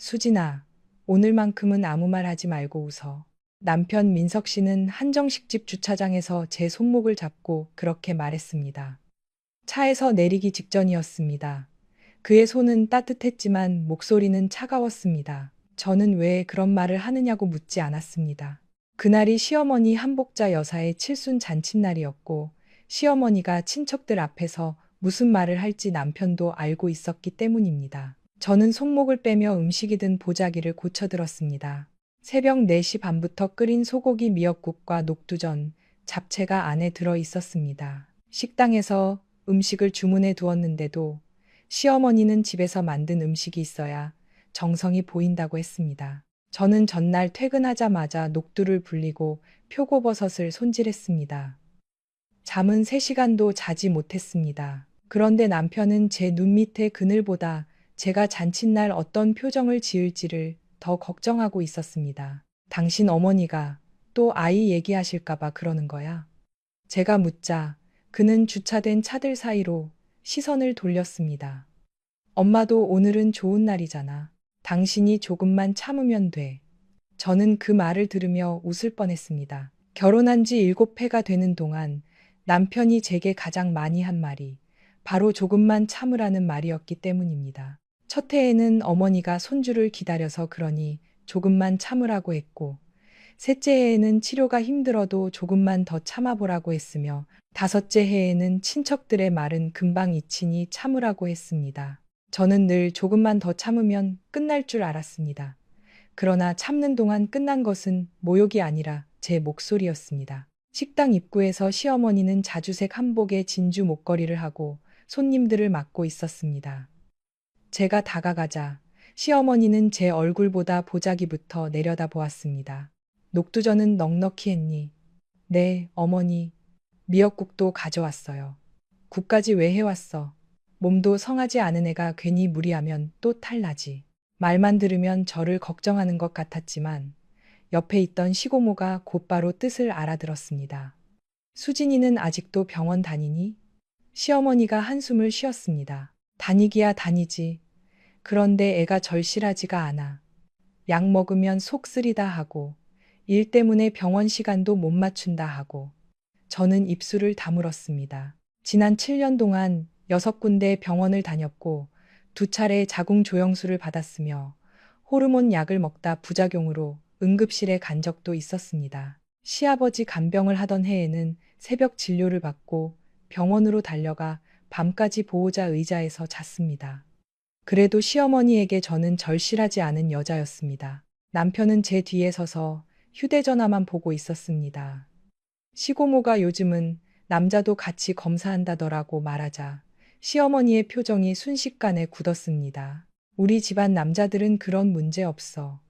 수진아, 오늘만큼은 아무 말 하지 말고 웃어. 남편 민석 씨는 한정식집 주차장에서 제 손목을 잡고 그렇게 말했습니다. 차에서 내리기 직전이었습니다. 그의 손은 따뜻했지만 목소리는 차가웠습니다. 저는 왜 그런 말을 하느냐고 묻지 않았습니다. 그날이 시어머니 한복자 여사의 칠순 잔칫날이었고 시어머니가 친척들 앞에서 무슨 말을 할지 남편도 알고 있었기 때문입니다. 저는 손목을 빼며 음식이 든 보자기를 고쳐들었습니다. 새벽 4시 반부터 끓인 소고기 미역국과 녹두전, 잡채가 안에 들어 있었습니다. 식당에서 음식을 주문해 두었는데도 시어머니는 집에서 만든 음식이 있어야 정성이 보인다고 했습니다. 저는 전날 퇴근하자마자 녹두를 불리고 표고버섯을 손질했습니다. 잠은 3시간도 자지 못했습니다. 그런데 남편은 제 눈 밑의 그늘보다 제가 잔칫날 어떤 표정을 지을지를 더 걱정하고 있었습니다. 당신 어머니가 또 아이 얘기하실까봐 그러는 거야? 제가 묻자 그는 주차된 차들 사이로 시선을 돌렸습니다. 엄마도 오늘은 좋은 날이잖아. 당신이 조금만 참으면 돼. 저는 그 말을 들으며 웃을 뻔했습니다. 결혼한 지 7회가 되는 동안 남편이 제게 가장 많이 한 말이 바로 조금만 참으라는 말이었기 때문입니다. 첫 해에는 어머니가 손주를 기다려서 그러니 조금만 참으라고 했고, 셋째 해에는 치료가 힘들어도 조금만 더 참아보라고 했으며, 다섯째 해에는 친척들의 말은 금방 잊히니 참으라고 했습니다. 저는 늘 조금만 더 참으면 끝날 줄 알았습니다. 그러나 참는 동안 끝난 것은 모욕이 아니라 제 목소리였습니다. 식당 입구에서 시어머니는 자주색 한복에 진주 목걸이를 하고 손님들을 맞고 있었습니다. 제가 다가가자 시어머니는 제 얼굴보다 보자기부터 내려다 보았습니다. 녹두전은 넉넉히 했니? 네, 어머니. 미역국도 가져왔어요. 국까지 왜 해왔어? 몸도 성하지 않은 애가 괜히 무리하면 또 탈나지. 말만 들으면 저를 걱정하는 것 같았지만 옆에 있던 시고모가 곧바로 뜻을 알아들었습니다. 수진이는 아직도 병원 다니니? 시어머니가 한숨을 쉬었습니다. 다니기야 다니지. 그런데 애가 절실하지가 않아. 약 먹으면 속 쓰리다 하고 일 때문에 병원 시간도 못 맞춘다 하고 저는 입술을 다물었습니다. 지난 7년 동안 6군데 병원을 다녔고 2차례 자궁 조영수를 받았으며 호르몬 약을 먹다 부작용으로 응급실에 간 적도 있었습니다. 시아버지 간병을 하던 해에는 새벽 진료를 받고 병원으로 달려가 밤까지 보호자 의자에서 잤습니다. 그래도 시어머니에게 저는 절실하지 않은 여자였습니다. 남편은 제 뒤에 서서 휴대전화만 보고 있었습니다. 시고모가 요즘은 남자도 같이 검사한다더라고 말하자 시어머니의 표정이 순식간에 굳었습니다. 우리 집안 남자들은 그런 문제 없어.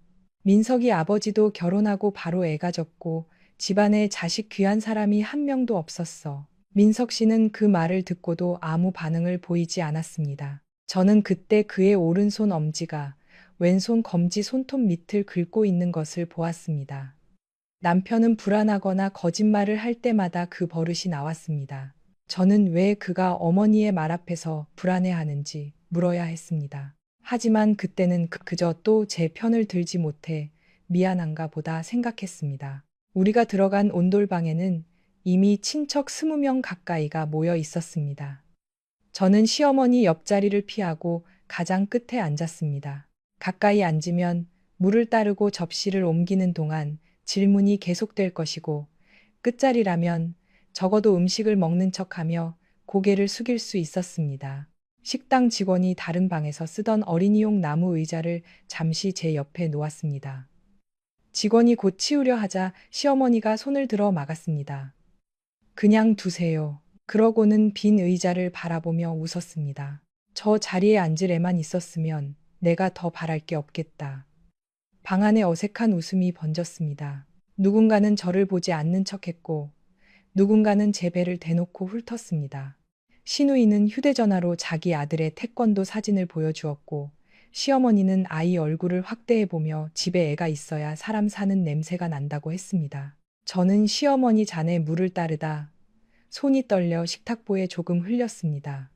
민석이 아버지도 결혼하고 바로 애 가졌고 집안에 자식 귀한 사람이 한 명도 없었어. 민석 씨는 그 말을 듣고도 아무 반응을 보이지 않았습니다. 저는 그때 그의 오른손 엄지가 왼손 검지 손톱 밑을 긁고 있는 것을 보았습니다. 남편은 불안하거나 거짓말을 할 때마다 그 버릇이 나왔습니다. 저는 왜 그가 어머니의 말 앞에서 불안해하는지 물어야 했습니다. 하지만 그때는 그저 또 제 편을 들지 못해 미안한가 보다 생각했습니다. 우리가 들어간 온돌방에는 이미 친척 20명 가까이가 모여 있었습니다. 저는 시어머니 옆자리를 피하고 가장 끝에 앉았습니다. 가까이 앉으면 물을 따르고 접시를 옮기는 동안 질문이 계속될 것이고 끝자리라면 적어도 음식을 먹는 척하며 고개를 숙일 수 있었습니다. 식당 직원이 다른 방에서 쓰던 어린이용 나무 의자를 잠시 제 옆에 놓았습니다. 직원이 곧 치우려 하자 시어머니가 손을 들어 막았습니다. 그냥 두세요. 그러고는 빈 의자를 바라보며 웃었습니다. 저 자리에 앉을 애만 있었으면 내가 더 바랄 게 없겠다. 방 안에 어색한 웃음이 번졌습니다. 누군가는 저를 보지 않는 척했고 누군가는 제 배를 대놓고 훑었습니다. 시누이는 휴대전화로 자기 아들의 태권도 사진을 보여주었고 시어머니는 아이 얼굴을 확대해보며 집에 애가 있어야 사람 사는 냄새가 난다고 했습니다. 저는 시어머니 잔에 물을 따르다 손이 떨려 식탁보에 조금 흘렸습니다.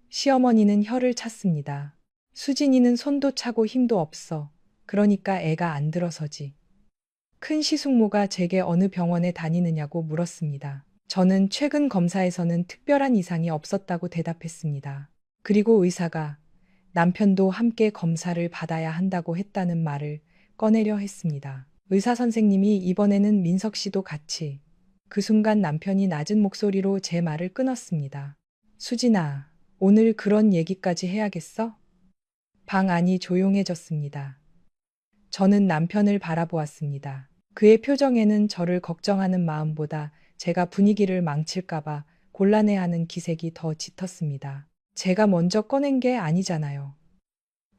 시어머니는 혀를 찼습니다. 수진이는 손도 차고 힘도 없어. 그러니까 애가 안 들어서지. 큰 시숙모가 제게 어느 병원에 다니느냐고 물었습니다. 저는 최근 검사에서는 특별한 이상이 없었다고 대답했습니다. 그리고 의사가 남편도 함께 검사를 받아야 한다고 했다는 말을 꺼내려 했습니다. 의사 선생님이 이번에는 민석 씨도 같이. 그 순간 남편이 낮은 목소리로 제 말을 끊었습니다. 수진아, 오늘 그런 얘기까지 해야겠어? 방 안이 조용해졌습니다. 저는 남편을 바라보았습니다. 그의 표정에는 저를 걱정하는 마음보다 제가 분위기를 망칠까봐 곤란해하는 기색이 더 짙었습니다. 제가 먼저 꺼낸 게 아니잖아요.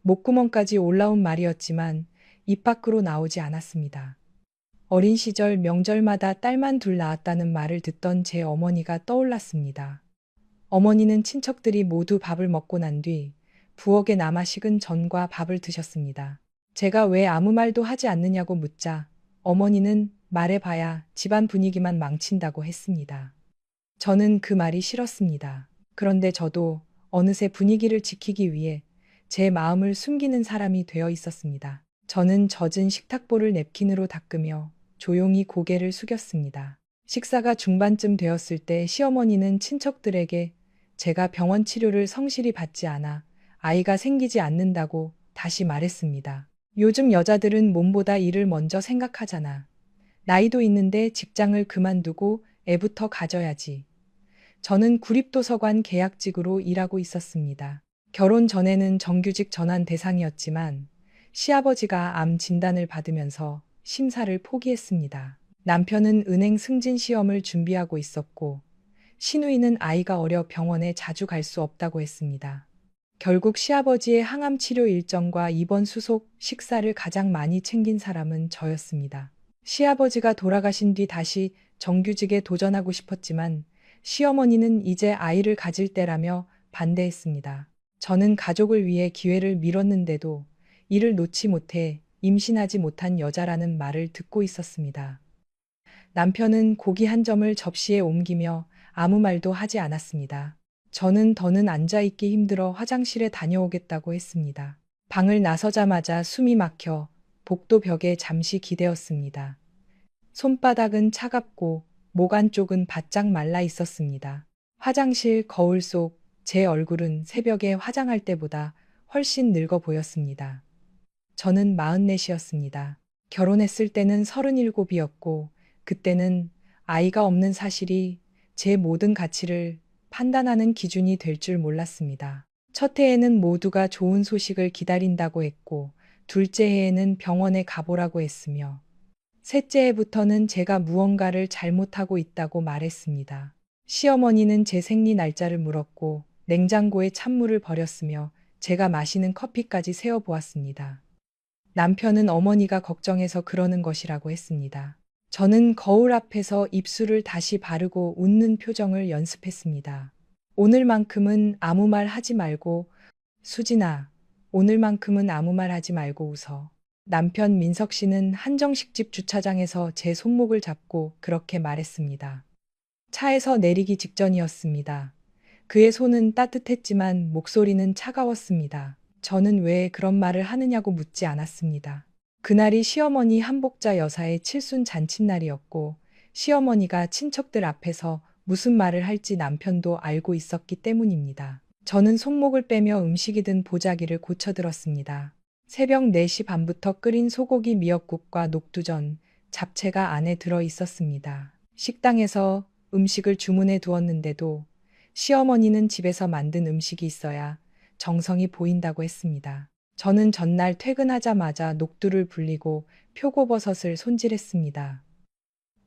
목구멍까지 올라온 말이었지만 입 밖으로 나오지 않았습니다. 어린 시절 명절마다 딸만 둘 낳았다는 말을 듣던 제 어머니가 떠올랐습니다. 어머니는 친척들이 모두 밥을 먹고 난 뒤 부엌에 남아 식은 전과 밥을 드셨습니다. 제가 왜 아무 말도 하지 않느냐고 묻자 어머니는 말해봐야 집안 분위기만 망친다고 했습니다. 저는 그 말이 싫었습니다. 그런데 저도 어느새 분위기를 지키기 위해 제 마음을 숨기는 사람이 되어 있었습니다. 저는 젖은 식탁볼을 냅킨으로 닦으며 조용히 고개를 숙였습니다. 식사가 중반쯤 되었을 때 시어머니는 친척들에게 제가 병원 치료를 성실히 받지 않아 아이가 생기지 않는다고 다시 말했습니다. 요즘 여자들은 몸보다 일을 먼저 생각하잖아. 나이도 있는데 직장을 그만두고 애부터 가져야지. 저는 구립도서관 계약직으로 일하고 있었습니다. 결혼 전에는 정규직 전환 대상이었지만 시아버지가 암 진단을 받으면서 심사를 포기했습니다. 남편은 은행 승진 시험을 준비하고 있었고 시누이는 아이가 어려 병원에 자주 갈 수 없다고 했습니다. 결국 시아버지의 항암 치료 일정과 입원 수속 식사를 가장 많이 챙긴 사람은 저였습니다. 시아버지가 돌아가신 뒤 다시 정규직에 도전하고 싶었지만 시어머니는 이제 아이를 가질 때라며 반대했습니다. 저는 가족을 위해 기회를 미뤘는데도 이를 놓지 못해 임신하지 못한 여자라는 말을 듣고 있었습니다. 남편은 고기 한 점을 접시에 옮기며 아무 말도 하지 않았습니다. 저는 더는 앉아있기 힘들어 화장실에 다녀오겠다고 했습니다. 방을 나서자마자 숨이 막혀 복도 벽에 잠시 기대었습니다. 손바닥은 차갑고 목 안쪽은 바짝 말라 있었습니다. 화장실 거울 속 제 얼굴은 새벽에 화장할 때보다 훨씬 늙어 보였습니다. 저는 44이었습니다. 결혼했을 때는 37이었고 그때는 아이가 없는 사실이 제 모든 가치를 판단하는 기준이 될 줄 몰랐습니다. 첫 해에는 모두가 좋은 소식을 기다린다고 했고 둘째 해에는 병원에 가보라고 했으며 셋째 해부터는 제가 무언가를 잘못하고 있다고 말했습니다. 시어머니는 제 생리 날짜를 물었고 냉장고에 찬물을 버렸으며 제가 마시는 커피까지 세어보았습니다. 남편은 어머니가 걱정해서 그러는 것이라고 했습니다. 저는 거울 앞에서 입술을 다시 바르고 웃는 표정을 연습했습니다. 오늘만큼은 아무 말 하지 말고, 수진아, 오늘만큼은 아무 말 하지 말고 웃어. 남편 민석 씨는 한정식집 주차장에서 제 손목을 잡고 그렇게 말했습니다. 차에서 내리기 직전이었습니다. 그의 손은 따뜻했지만 목소리는 차가웠습니다. 저는 왜 그런 말을 하느냐고 묻지 않았습니다. 그날이 시어머니 한복자 여사의 칠순 잔칫날이었고 시어머니가 친척들 앞에서 무슨 말을 할지 남편도 알고 있었기 때문입니다. 저는 손목을 빼며 음식이든 보자기를 고쳐들었습니다. 새벽 4시 반부터 끓인 소고기 미역국과 녹두전, 잡채가 안에 들어 있었습니다. 식당에서 음식을 주문해 두었는데도 시어머니는 집에서 만든 음식이 있어야 정성이 보인다고 했습니다. 저는 전날 퇴근하자마자 녹두를 불리고 표고버섯을 손질했습니다.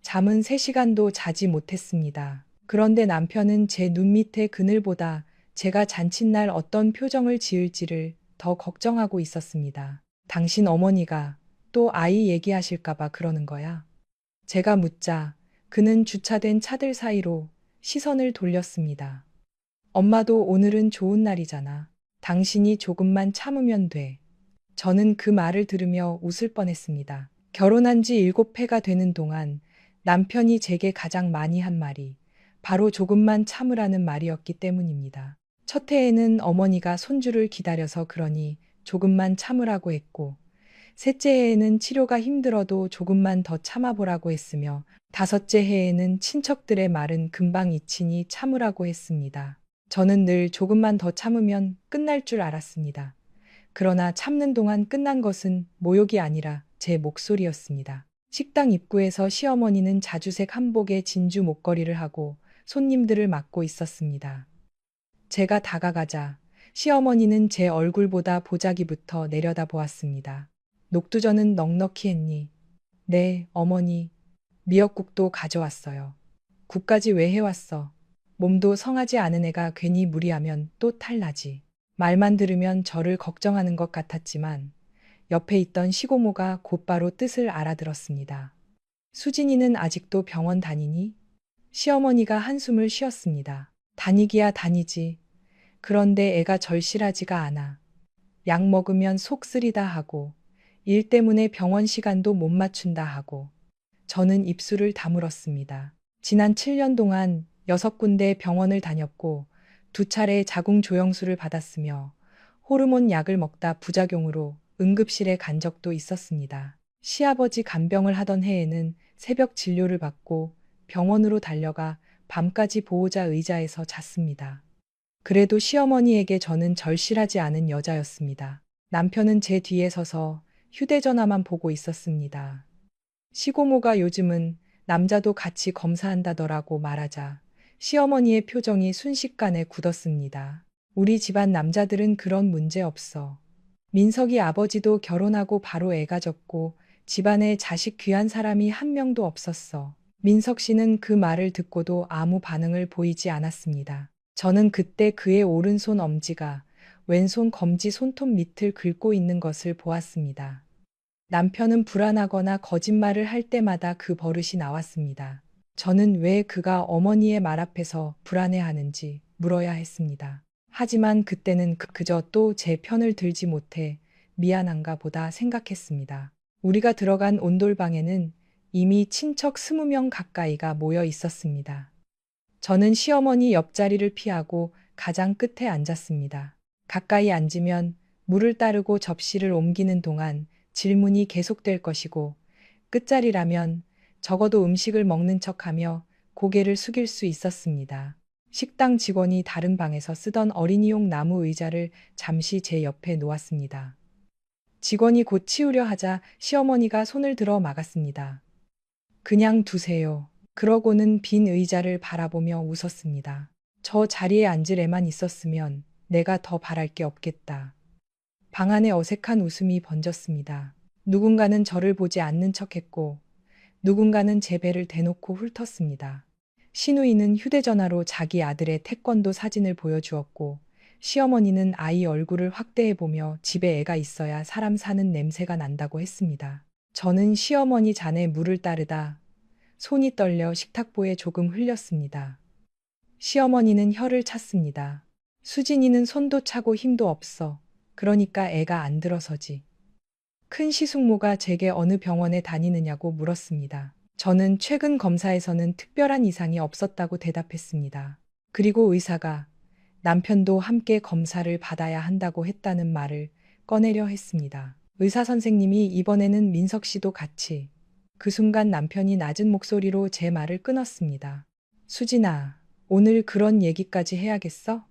잠은 3시간도 자지 못했습니다. 그런데 남편은 제 눈 밑의 그늘보다 제가 잔칫날 어떤 표정을 지을지를 더 걱정하고 있었습니다. 당신 어머니가 또 아이 얘기하실까봐 그러는 거야? 제가 묻자 그는 주차된 차들 사이로 시선을 돌렸습니다. 엄마도 오늘은 좋은 날이잖아. 당신이 조금만 참으면 돼. 저는 그 말을 들으며 웃을 뻔했습니다. 결혼한 지 7회가 되는 동안 남편이 제게 가장 많이 한 말이 바로 조금만 참으라는 말이었기 때문입니다. 첫 해에는 어머니가 손주를 기다려서 그러니 조금만 참으라고 했고, 셋째 해에는 치료가 힘들어도 조금만 더 참아보라고 했으며, 다섯째 해에는 친척들의 말은 금방 잊히니 참으라고 했습니다. 저는 늘 조금만 더 참으면 끝날 줄 알았습니다. 그러나 참는 동안 끝난 것은 모욕이 아니라 제 목소리였습니다. 식당 입구에서 시어머니는 자주색 한복에 진주 목걸이를 하고 손님들을 맞고 있었습니다. 제가 다가가자 시어머니는 제 얼굴보다 보자기부터 내려다 보았습니다. 녹두전은 넉넉히 했니? 네, 어머니. 미역국도 가져왔어요. 국까지 왜 해왔어? 몸도 성하지 않은 애가 괜히 무리하면 또 탈나지. 말만 들으면 저를 걱정하는 것 같았지만 옆에 있던 시고모가 곧바로 뜻을 알아들었습니다. 수진이는 아직도 병원 다니니? 시어머니가 한숨을 쉬었습니다. 다니기야 다니지. 그런데 애가 절실하지가 않아. 약 먹으면 속 쓰리다 하고 일 때문에 병원 시간도 못 맞춘다 하고 저는 입술을 다물었습니다. 지난 7년 동안 6군데 병원을 다녔고 2차례 자궁 조영수를 받았으며 호르몬 약을 먹다 부작용으로 응급실에 간 적도 있었습니다. 시아버지 간병을 하던 해에는 새벽 진료를 받고 병원으로 달려가 밤까지 보호자 의자에서 잤습니다. 그래도 시어머니에게 저는 절실하지 않은 여자였습니다. 남편은 제 뒤에 서서 휴대전화만 보고 있었습니다. 시고모가 요즘은 남자도 같이 검사한다더라고 말하자 시어머니의 표정이 순식간에 굳었습니다. 우리 집안 남자들은 그런 문제 없어. 민석이 아버지도 결혼하고 바로 애 가졌고 집안에 자식 귀한 사람이 한 명도 없었어. 민석 씨는 그 말을 듣고도 아무 반응을 보이지 않았습니다. 저는 그때 그의 오른손 엄지가 왼손 검지 손톱 밑을 긁고 있는 것을 보았습니다. 남편은 불안하거나 거짓말을 할 때마다 그 버릇이 나왔습니다. 저는 왜 그가 어머니의 말 앞에서 불안해하는지 물어야 했습니다. 하지만 그때는 그저 또 제 편을 들지 못해 미안한가 보다 생각했습니다. 우리가 들어간 온돌방에는 이미 친척 20명 가까이가 모여 있었습니다. 저는 시어머니 옆자리를 피하고 가장 끝에 앉았습니다. 가까이 앉으면 물을 따르고 접시를 옮기는 동안 질문이 계속될 것이고 끝자리라면 적어도 음식을 먹는 척하며 고개를 숙일 수 있었습니다. 식당 직원이 다른 방에서 쓰던 어린이용 나무 의자를 잠시 제 옆에 놓았습니다. 직원이 곧 치우려 하자 시어머니가 손을 들어 막았습니다. 그냥 두세요. 그러고는 빈 의자를 바라보며 웃었습니다. 저 자리에 앉을 애만 있었으면 내가 더 바랄 게 없겠다. 방 안에 어색한 웃음이 번졌습니다. 누군가는 저를 보지 않는 척했고 누군가는 제 배를 대놓고 훑었습니다. 시누이는 휴대전화로 자기 아들의 태권도 사진을 보여주었고 시어머니는 아이 얼굴을 확대해보며 집에 애가 있어야 사람 사는 냄새가 난다고 했습니다. 저는 시어머니 잔에 물을 따르다 손이 떨려 식탁보에 조금 흘렸습니다. 시어머니는 혀를 찼습니다. 수진이는 손도 차고 힘도 없어. 그러니까 애가 안 들어서지. 큰 시숙모가 제게 어느 병원에 다니느냐고 물었습니다. 저는 최근 검사에서는 특별한 이상이 없었다고 대답했습니다. 그리고 의사가 남편도 함께 검사를 받아야 한다고 했다는 말을 꺼내려 했습니다. 의사 선생님이 이번에는 민석 씨도 같이. 그 순간 남편이 낮은 목소리로 제 말을 끊었습니다. 수진아, 오늘 그런 얘기까지 해야겠어?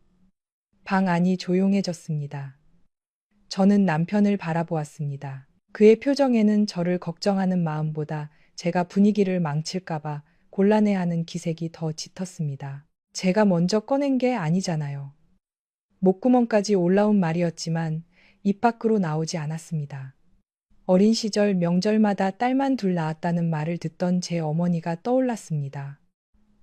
방 안이 조용해졌습니다. 저는 남편을 바라보았습니다. 그의 표정에는 저를 걱정하는 마음보다 제가 분위기를 망칠까봐 곤란해하는 기색이 더 짙었습니다. 제가 먼저 꺼낸 게 아니잖아요. 목구멍까지 올라온 말이었지만 입 밖으로 나오지 않았습니다. 어린 시절 명절마다 딸만 둘 낳았다는 말을 듣던 제 어머니가 떠올랐습니다.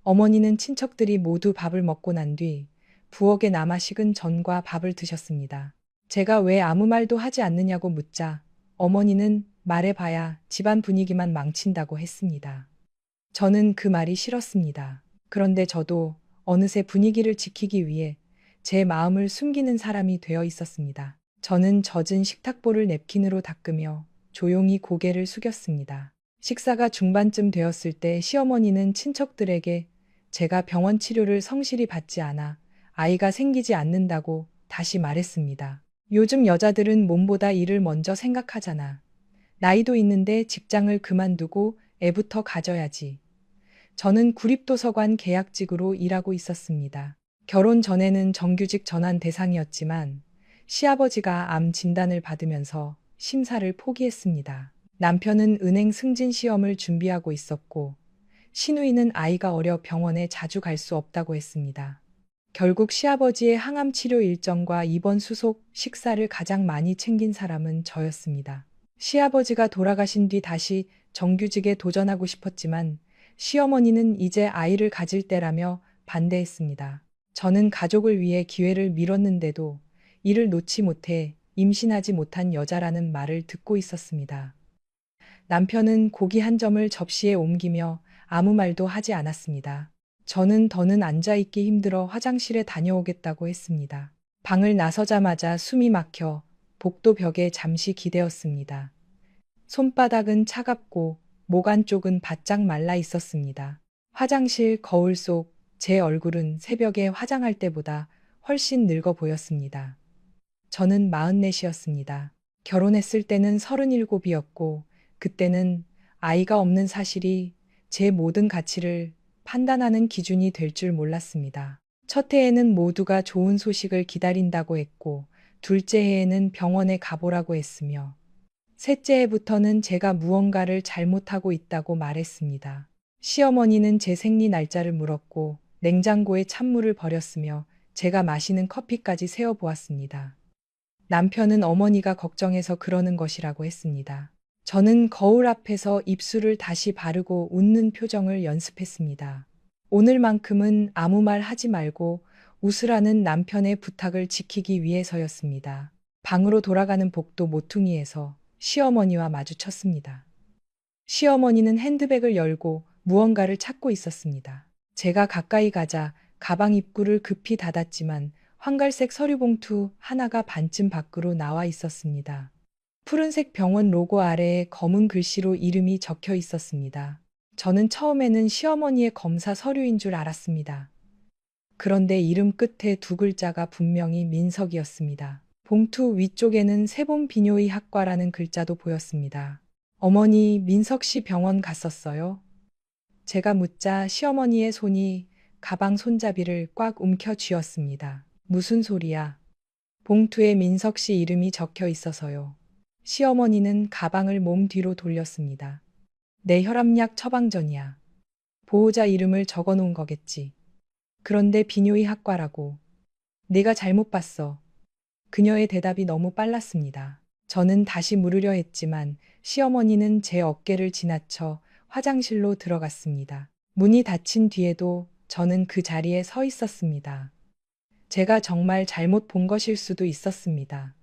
어머니는 친척들이 모두 밥을 먹고 난 뒤 부엌에 남아 식은 전과 밥을 드셨습니다. 제가 왜 아무 말도 하지 않느냐고 묻자 어머니는 말해봐야 집안 분위기만 망친다고 했습니다. 저는 그 말이 싫었습니다. 그런데 저도 어느새 분위기를 지키기 위해 제 마음을 숨기는 사람이 되어 있었습니다. 저는 젖은 식탁보를 냅킨으로 닦으며 조용히 고개를 숙였습니다. 식사가 중반쯤 되었을 때 시어머니는 친척들에게 제가 병원 치료를 성실히 받지 않아 아이가 생기지 않는다고 다시 말했습니다. 요즘 여자들은 몸보다 일을 먼저 생각하잖아. 나이도 있는데 직장을 그만두고 애부터 가져야지. 저는 구립도서관 계약직으로 일하고 있었습니다. 결혼 전에는 정규직 전환 대상이었지만 시아버지가 암 진단을 받으면서 심사를 포기했습니다. 남편은 은행 승진 시험을 준비하고 있었고 시누이는 아이가 어려 병원에 자주 갈 수 없다고 했습니다. 결국 시아버지의 항암 치료 일정과 입원 수속 식사를 가장 많이 챙긴 사람은 저였습니다. 시아버지가 돌아가신 뒤 다시 정규직에 도전하고 싶었지만 시어머니는 이제 아이를 가질 때라며 반대했습니다. 저는 가족을 위해 기회를 미뤘는데도 이를 놓지 못해 임신하지 못한 여자라는 말을 듣고 있었습니다. 남편은 고기 한 점을 접시에 옮기며 아무 말도 하지 않았습니다. 저는 더는 앉아있기 힘들어 화장실에 다녀오겠다고 했습니다. 방을 나서자마자 숨이 막혀 복도 벽에 잠시 기대었습니다. 손바닥은 차갑고 목 안쪽은 바짝 말라 있었습니다. 화장실 거울 속 제 얼굴은 새벽에 화장할 때보다 훨씬 늙어 보였습니다. 저는 44이었습니다. 결혼했을 때는 37이었고 그때는 아이가 없는 사실이 제 모든 가치를 판단하는 기준이 될 줄 몰랐습니다. 첫 해에는 모두가 좋은 소식을 기다린다고 했고 둘째 해에는 병원에 가보라고 했으며 셋째 해부터는 제가 무언가를 잘못하고 있다고 말했습니다. 시어머니는 제 생리 날짜를 물었고 냉장고에 찬물을 버렸으며 제가 마시는 커피까지 세어보았습니다. 남편은 어머니가 걱정해서 그러는 것이라고 했습니다. 저는 거울 앞에서 입술을 다시 바르고 웃는 표정을 연습했습니다. 오늘만큼은 아무 말 하지 말고 웃으라는 남편의 부탁을 지키기 위해서였습니다. 방으로 돌아가는 복도 모퉁이에서 시어머니와 마주쳤습니다. 시어머니는 핸드백을 열고 무언가를 찾고 있었습니다. 제가 가까이 가자 가방 입구를 급히 닫았지만 황갈색 서류봉투 하나가 반쯤 밖으로 나와 있었습니다. 푸른색 병원 로고 아래에 검은 글씨로 이름이 적혀 있었습니다. 저는 처음에는 시어머니의 검사 서류인 줄 알았습니다. 그런데 이름 끝에 두 글자가 분명히 민석이었습니다. 봉투 위쪽에는 세봄 비뇨의 학과라는 글자도 보였습니다. 어머니, 민석 씨 병원 갔었어요? 제가 묻자 시어머니의 손이 가방 손잡이를 꽉 움켜 쥐었습니다. 무슨 소리야? 봉투에 민석 씨 이름이 적혀 있어서요. 시어머니는 가방을 몸 뒤로 돌렸습니다. 내 혈압약 처방전이야. 보호자 이름을 적어 놓은 거겠지. 그런데 비뇨의 학과라고. 내가 잘못 봤어. 그녀의 대답이 너무 빨랐습니다. 저는 다시 물으려 했지만 시어머니는 제 어깨를 지나쳐 화장실로 들어갔습니다. 문이 닫힌 뒤에도 저는 그 자리에 서 있었습니다. 제가 정말 잘못 본 것일 수도 있었습니다.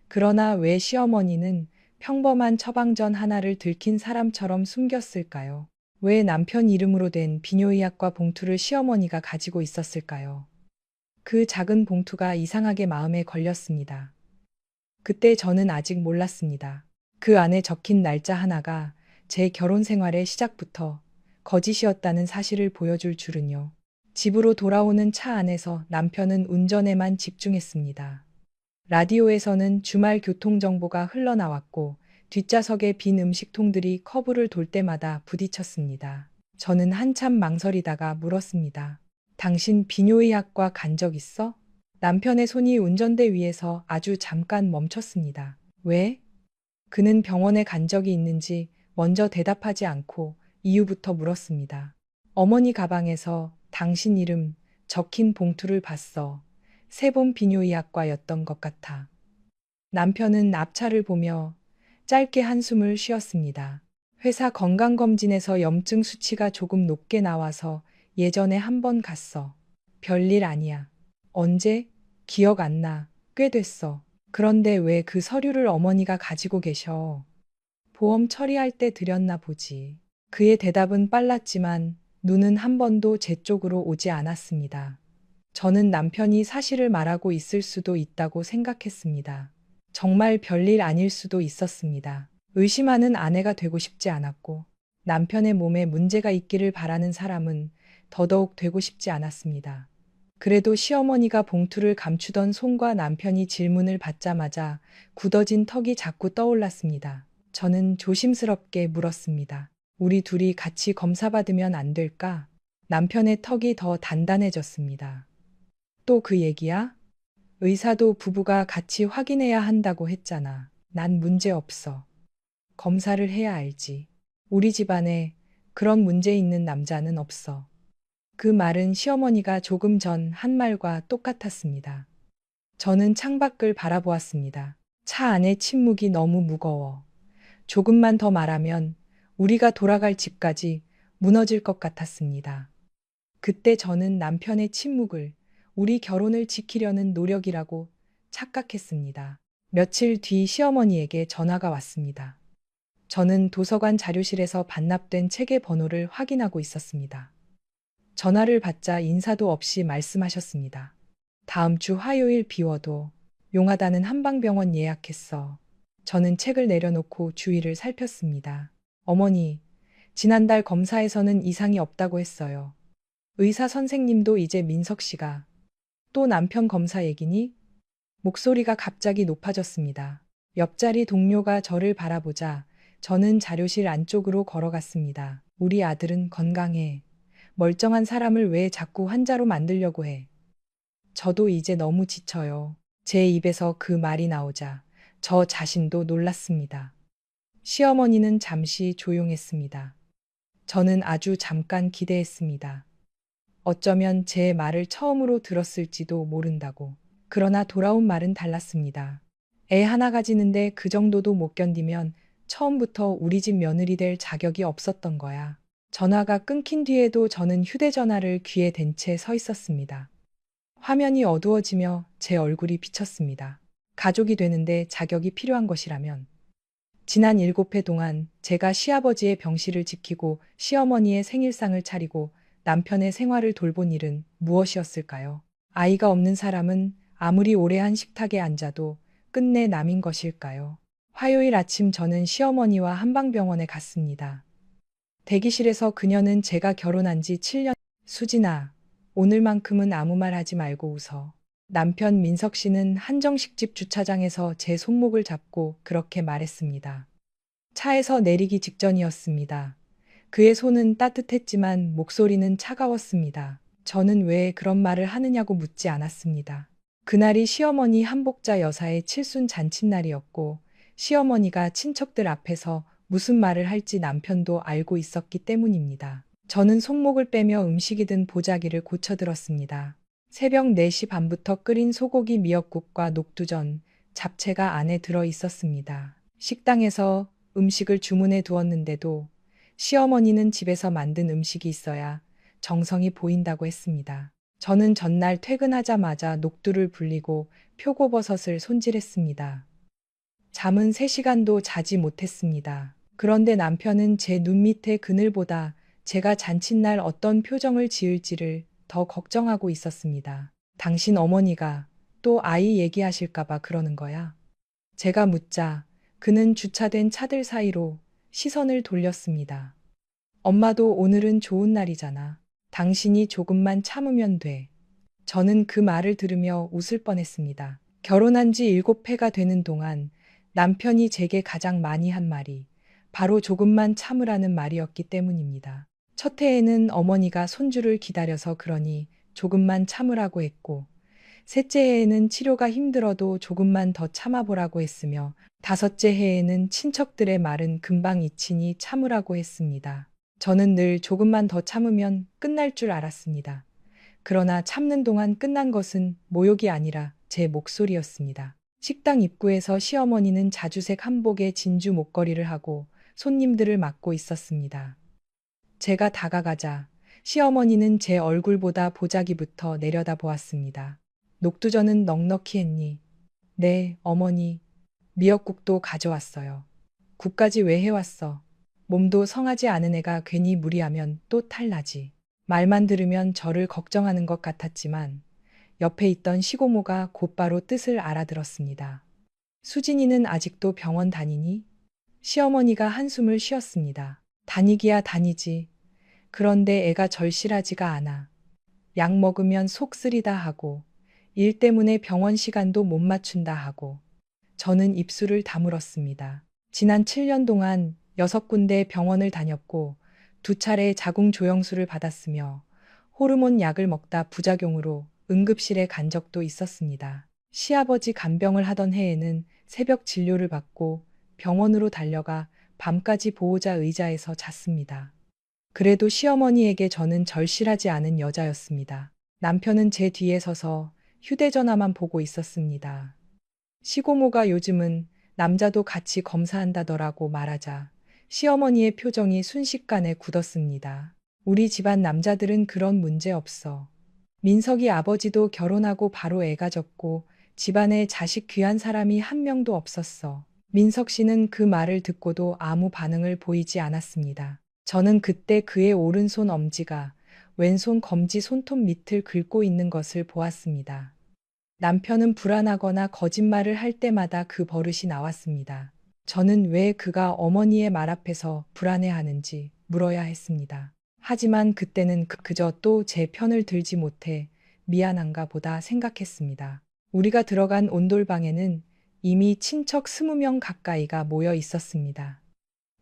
그러나 왜 시어머니는 평범한 처방전 하나를 들킨 사람처럼 숨겼을까요? 왜 남편 이름으로 된 비뇨의학과 봉투를 시어머니가 가지고 있었을까요? 그 작은 봉투가 이상하게 마음에 걸렸습니다. 그때 저는 아직 몰랐습니다. 그 안에 적힌 날짜 하나가 제 결혼 생활의 시작부터 거짓이었다는 사실을 보여줄 줄은요. 집으로 돌아오는 차 안에서 남편은 운전에만 집중했습니다. 라디오에서는 주말 교통정보가 흘러나왔고 뒷좌석의 빈 음식통들이 커브를 돌 때마다 부딪혔습니다. 저는 한참 망설이다가 물었습니다. 당신 비뇨의학과 간 적 있어? 남편의 손이 운전대 위에서 아주 잠깐 멈췄습니다. 왜? 그는 병원에 간 적이 있는지 먼저 대답하지 않고 이유부터 물었습니다. 어머니 가방에서 당신 이름 적힌 봉투를 봤어. 세봄 비뇨의학과였던 것 같아. 남편은 앞차를 보며 짧게 한숨을 쉬었습니다. 회사 건강검진에서 염증 수치가 조금 높게 나와서 예전에 한 번 갔어. 별일 아니야. 언제? 기억 안 나. 꽤 됐어. 그런데 왜 그 서류를 어머니가 가지고 계셔? 보험 처리할 때 드렸나 보지. 그의 대답은 빨랐지만 눈은 한 번도 제 쪽으로 오지 않았습니다. 저는 남편이 사실을 말하고 있을 수도 있다고 생각했습니다. 정말 별일 아닐 수도 있었습니다. 의심하는 아내가 되고 싶지 않았고 남편의 몸에 문제가 있기를 바라는 사람은 더더욱 되고 싶지 않았습니다. 그래도 시어머니가 봉투를 감추던 손과 남편이 질문을 받자마자 굳어진 턱이 자꾸 떠올랐습니다. 저는 조심스럽게 물었습니다. 우리 둘이 같이 검사받으면 안 될까? 남편의 턱이 더 단단해졌습니다. 또 그 얘기야? 의사도 부부가 같이 확인해야 한다고 했잖아. 난 문제 없어. 검사를 해야 알지. 우리 집안에 그런 문제 있는 남자는 없어. 그 말은 시어머니가 조금 전 한 말과 똑같았습니다. 저는 창밖을 바라보았습니다. 차 안의 침묵이 너무 무거워. 조금만 더 말하면 우리가 돌아갈 집까지 무너질 것 같았습니다. 그때 저는 남편의 침묵을 우리 결혼을 지키려는 노력이라고 착각했습니다. 며칠 뒤 시어머니에게 전화가 왔습니다. 저는 도서관 자료실에서 반납된 책의 번호를 확인하고 있었습니다. 전화를 받자 인사도 없이 말씀하셨습니다. 다음 주 화요일 비워도 용하다는 한방병원 예약했어. 저는 책을 내려놓고 주위를 살폈습니다. 어머니, 지난달 검사에서는 이상이 없다고 했어요. 의사 선생님도 이제 민석 씨가 또 남편 검사 얘기니? 목소리가 갑자기 높아졌습니다. 옆자리 동료가 저를 바라보자 저는 자료실 안쪽으로 걸어갔습니다. 우리 아들은 건강해. 멀쩡한 사람을 왜 자꾸 환자로 만들려고 해. 저도 이제 너무 지쳐요. 제 입에서 그 말이 나오자 저 자신도 놀랐습니다. 시어머니는 잠시 조용했습니다. 저는 아주 잠깐 기대했습니다. 어쩌면 제 말을 처음으로 들었을지도 모른다고. 그러나 돌아온 말은 달랐습니다. 애 하나 가지는데 그 정도도 못 견디면 처음부터 우리 집 며느리 될 자격이 없었던 거야. 전화가 끊긴 뒤에도 저는 휴대전화를 귀에 댄 채 서 있었습니다. 화면이 어두워지며 제 얼굴이 비쳤습니다. 가족이 되는데 자격이 필요한 것이라면 지난 7해 동안 제가 시아버지의 병실을 지키고 시어머니의 생일상을 차리고 남편의 생활을 돌본 일은 무엇이었을까요? 아이가 없는 사람은 아무리 오래 한 식탁에 앉아도 끝내 남인 것일까요? 화요일 아침 저는 시어머니와 한방병원에 갔습니다. 대기실에서 그녀는 제가 결혼한 지 7년, 수진아, 오늘만큼은 아무 말 하지 말고 웃어. 남편 민석 씨는 한정식집 주차장에서 제 손목을 잡고 그렇게 말했습니다. 차에서 내리기 직전이었습니다. 그의 손은 따뜻했지만 목소리는 차가웠습니다. 저는 왜 그런 말을 하느냐고 묻지 않았습니다. 그날이 시어머니 한복자 여사의 칠순 잔칫날이었고 시어머니가 친척들 앞에서 무슨 말을 할지 남편도 알고 있었기 때문입니다. 저는 손목을 빼며 음식이 든 보자기를 고쳐들었습니다. 새벽 4시 반부터 끓인 소고기 미역국과 녹두전, 잡채가 안에 들어 있었습니다. 식당에서 음식을 주문해 두었는데도 시어머니는 집에서 만든 음식이 있어야 정성이 보인다고 했습니다. 저는 전날 퇴근하자마자 녹두를 불리고 표고버섯을 손질했습니다. 잠은 3시간도 자지 못했습니다. 그런데 남편은 제 눈 밑에 그늘보다 제가 잔칫날 어떤 표정을 지을지를 더 걱정하고 있었습니다. 당신 어머니가 또 아이 얘기하실까봐 그러는 거야? 제가 묻자 그는 주차된 차들 사이로 시선을 돌렸습니다. 엄마도 오늘은 좋은 날이잖아. 당신이 조금만 참으면 돼. 저는 그 말을 들으며 웃을 뻔했습니다. 결혼한 지 7해가 되는 동안 남편이 제게 가장 많이 한 말이 바로 조금만 참으라는 말이었기 때문입니다. 첫 해에는 어머니가 손주를 기다려서 그러니 조금만 참으라고 했고, 셋째 해에는 치료가 힘들어도 조금만 더 참아보라고 했으며, 5째 해에는 친척들의 말은 금방 잊히니 참으라고 했습니다. 저는 늘 조금만 더 참으면 끝날 줄 알았습니다. 그러나 참는 동안 끝난 것은 모욕이 아니라 제 목소리였습니다. 식당 입구에서 시어머니는 자주색 한복에 진주 목걸이를 하고 손님들을 맞고 있었습니다. 제가 다가가자 시어머니는 제 얼굴보다 보자기부터 내려다 보았습니다. 녹두전은 넉넉히 했니? 네, 어머니. 미역국도 가져왔어요. 국까지 왜 해왔어? 몸도 성하지 않은 애가 괜히 무리하면 또 탈나지. 말만 들으면 저를 걱정하는 것 같았지만 옆에 있던 시고모가 곧바로 뜻을 알아들었습니다. 수진이는 아직도 병원 다니니? 시어머니가 한숨을 쉬었습니다. 다니기야 다니지. 그런데 애가 절실하지가 않아. 약 먹으면 속 쓰리다 하고 일 때문에 병원 시간도 못 맞춘다 하고 저는 입술을 다물었습니다. 지난 7년 동안 6군데 병원을 다녔고 2차례 자궁 조영술을 받았으며 호르몬 약을 먹다 부작용으로 응급실에 간 적도 있었습니다. 시아버지 간병을 하던 해에는 새벽 진료를 받고 병원으로 달려가 밤까지 보호자 의자에서 잤습니다. 그래도 시어머니에게 저는 절실하지 않은 여자였습니다. 남편은 제 뒤에 서서 휴대전화만 보고 있었습니다. 시고모가 요즘은 남자도 같이 검사한다더라고 말하자 시어머니의 표정이 순식간에 굳었습니다. 우리 집안 남자들은 그런 문제 없어. 민석이 아버지도 결혼하고 바로 애 가졌고 집안에 자식 귀한 사람이 한 명도 없었어. 민석 씨는 그 말을 듣고도 아무 반응을 보이지 않았습니다. 저는 그때 그의 오른손 엄지가 왼손 검지 손톱 밑을 긁고 있는 것을 보았습니다. 남편은 불안하거나 거짓말을 할 때마다 그 버릇이 나왔습니다. 저는 왜 그가 어머니의 말 앞에서 불안해하는지 물어야 했습니다. 하지만 그때는 그저 또 제 편을 들지 못해 미안한가 보다 생각했습니다. 우리가 들어간 온돌방에는 이미 친척 20명 가까이가 모여 있었습니다.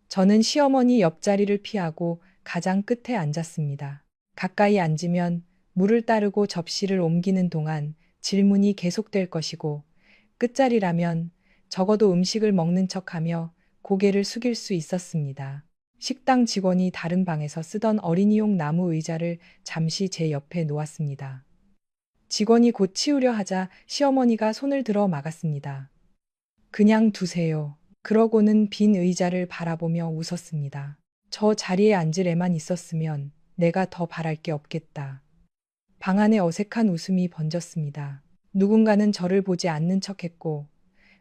저는 시어머니 옆자리를 피하고 가장 끝에 앉았습니다. 가까이 앉으면 물을 따르고 접시를 옮기는 동안 질문이 계속될 것이고 끝자리라면 적어도 음식을 먹는 척하며 고개를 숙일 수 있었습니다. 식당 직원이 다른 방에서 쓰던 어린이용 나무 의자를 잠시 제 옆에 놓았습니다. 직원이 곧 치우려 하자 시어머니가 손을 들어 막았습니다. 그냥 두세요. 그러고는 빈 의자를 바라보며 웃었습니다. 저 자리에 앉을 애만 있었으면 내가 더 바랄 게 없겠다. 방 안에 어색한 웃음이 번졌습니다. 누군가는 저를 보지 않는 척했고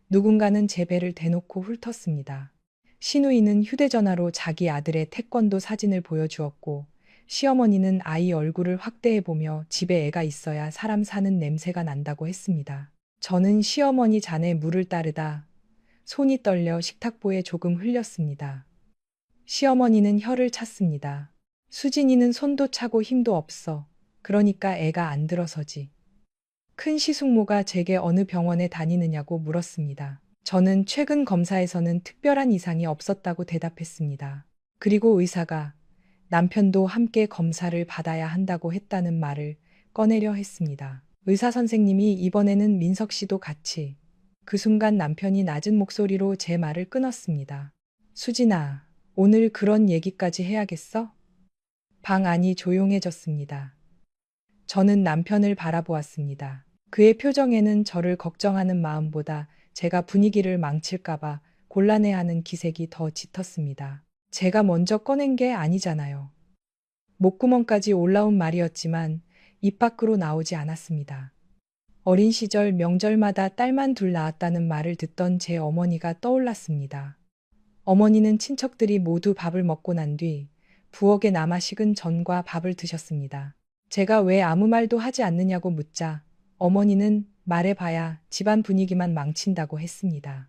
누군가는 제 배를 대놓고 훑었습니다. 시누이는 휴대전화로 자기 아들의 태권도 사진을 보여주었고 시어머니는 아이 얼굴을 확대해보며 집에 애가 있어야 사람 사는 냄새가 난다고 했습니다. 저는 시어머니 잔에 물을 따르다 손이 떨려 식탁보에 조금 흘렸습니다. 시어머니는 혀를 찼습니다. 수진이는 손도 차고 힘도 없어. 그러니까 애가 안 들어서지. 큰 시숙모가 제게 어느 병원에 다니느냐고 물었습니다. 저는 최근 검사에서는 특별한 이상이 없었다고 대답했습니다. 그리고 의사가 남편도 함께 검사를 받아야 한다고 했다는 말을 꺼내려 했습니다. 의사 선생님이 이번에는 민석 씨도 같이. 그 순간 남편이 낮은 목소리로 제 말을 끊었습니다. 수진아, 오늘 그런 얘기까지 해야겠어? 방 안이 조용해졌습니다. 저는 남편을 바라보았습니다. 그의 표정에는 저를 걱정하는 마음보다 제가 분위기를 망칠까봐 곤란해하는 기색이 더 짙었습니다. 제가 먼저 꺼낸 게 아니잖아요. 목구멍까지 올라온 말이었지만 입 밖으로 나오지 않았습니다. 어린 시절 명절마다 딸만 둘 낳았다는 말을 듣던 제 어머니가 떠올랐습니다. 어머니는 친척들이 모두 밥을 먹고 난 뒤 부엌에 남아 식은 전과 밥을 드셨습니다. 제가 왜 아무 말도 하지 않느냐고 묻자 어머니는 말해봐야 집안 분위기만 망친다고 했습니다.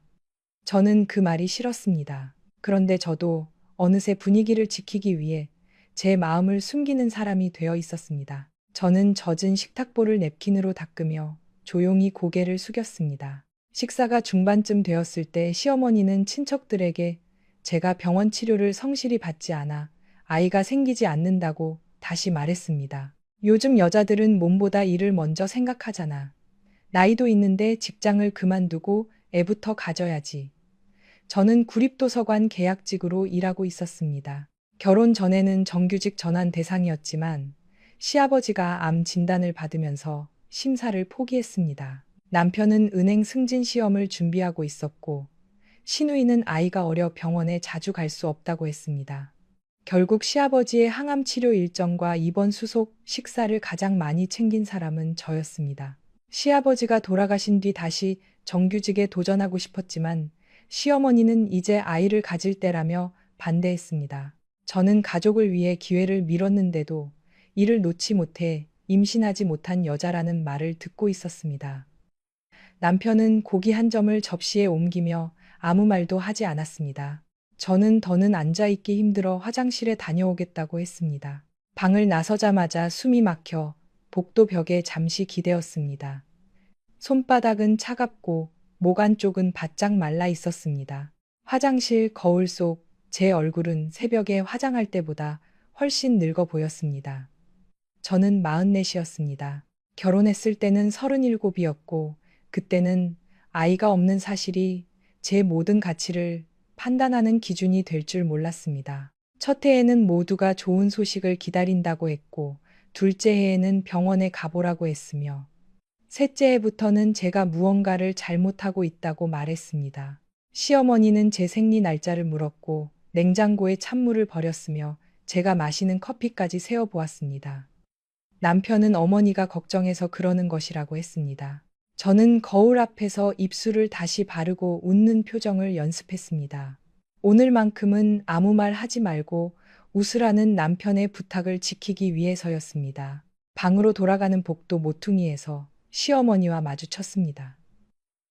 저는 그 말이 싫었습니다. 그런데 저도 어느새 분위기를 지키기 위해 제 마음을 숨기는 사람이 되어 있었습니다. 저는 젖은 식탁보를 냅킨으로 닦으며 조용히 고개를 숙였습니다. 식사가 중반쯤 되었을 때 시어머니는 친척들에게 제가 병원 치료를 성실히 받지 않아 아이가 생기지 않는다고 다시 말했습니다. 요즘 여자들은 몸보다 일을 먼저 생각하잖아. 나이도 있는데 직장을 그만두고 애부터 가져야지. 저는 구립도서관 계약직으로 일하고 있었습니다. 결혼 전에는 정규직 전환 대상이었지만 시아버지가 암 진단을 받으면서 심사를 포기했습니다. 남편은 은행 승진 시험을 준비하고 있었고 시누이는 아이가 어려 병원에 자주 갈 수 없다고 했습니다. 결국 시아버지의 항암 치료 일정과 입원 수속 식사를 가장 많이 챙긴 사람은 저였습니다. 시아버지가 돌아가신 뒤 다시 정규직에 도전하고 싶었지만 시어머니는 이제 아이를 가질 때라며 반대했습니다. 저는 가족을 위해 기회를 미뤘는데도 이를 놓지 못해 임신하지 못한 여자라는 말을 듣고 있었습니다. 남편은 고기 한 점을 접시에 옮기며 아무 말도 하지 않았습니다. 저는 더는 앉아있기 힘들어 화장실에 다녀오겠다고 했습니다. 방을 나서자마자 숨이 막혀 복도 벽에 잠시 기대었습니다. 손바닥은 차갑고 목 안쪽은 바짝 말라 있었습니다. 화장실 거울 속 제 얼굴은 새벽에 화장할 때보다 훨씬 늙어 보였습니다. 저는 44이었습니다. 결혼했을 때는 37이었고 그때는 아이가 없는 사실이 제 모든 가치를 판단하는 기준이 될 줄 몰랐습니다. 첫 해에는 모두가 좋은 소식을 기다린다고 했고 둘째 해에는 병원에 가보라고 했으며 셋째 해부터는 제가 무언가를 잘못하고 있다고 말했습니다. 시어머니는 제 생리 날짜를 물었고 냉장고에 찬물을 버렸으며 제가 마시는 커피까지 세어보았습니다. 남편은 어머니가 걱정해서 그러는 것이라고 했습니다. 저는 거울 앞에서 입술을 다시 바르고 웃는 표정을 연습했습니다. 오늘만큼은 아무 말 하지 말고 웃으라는 남편의 부탁을 지키기 위해서였습니다. 방으로 돌아가는 복도 모퉁이에서 시어머니와 마주쳤습니다.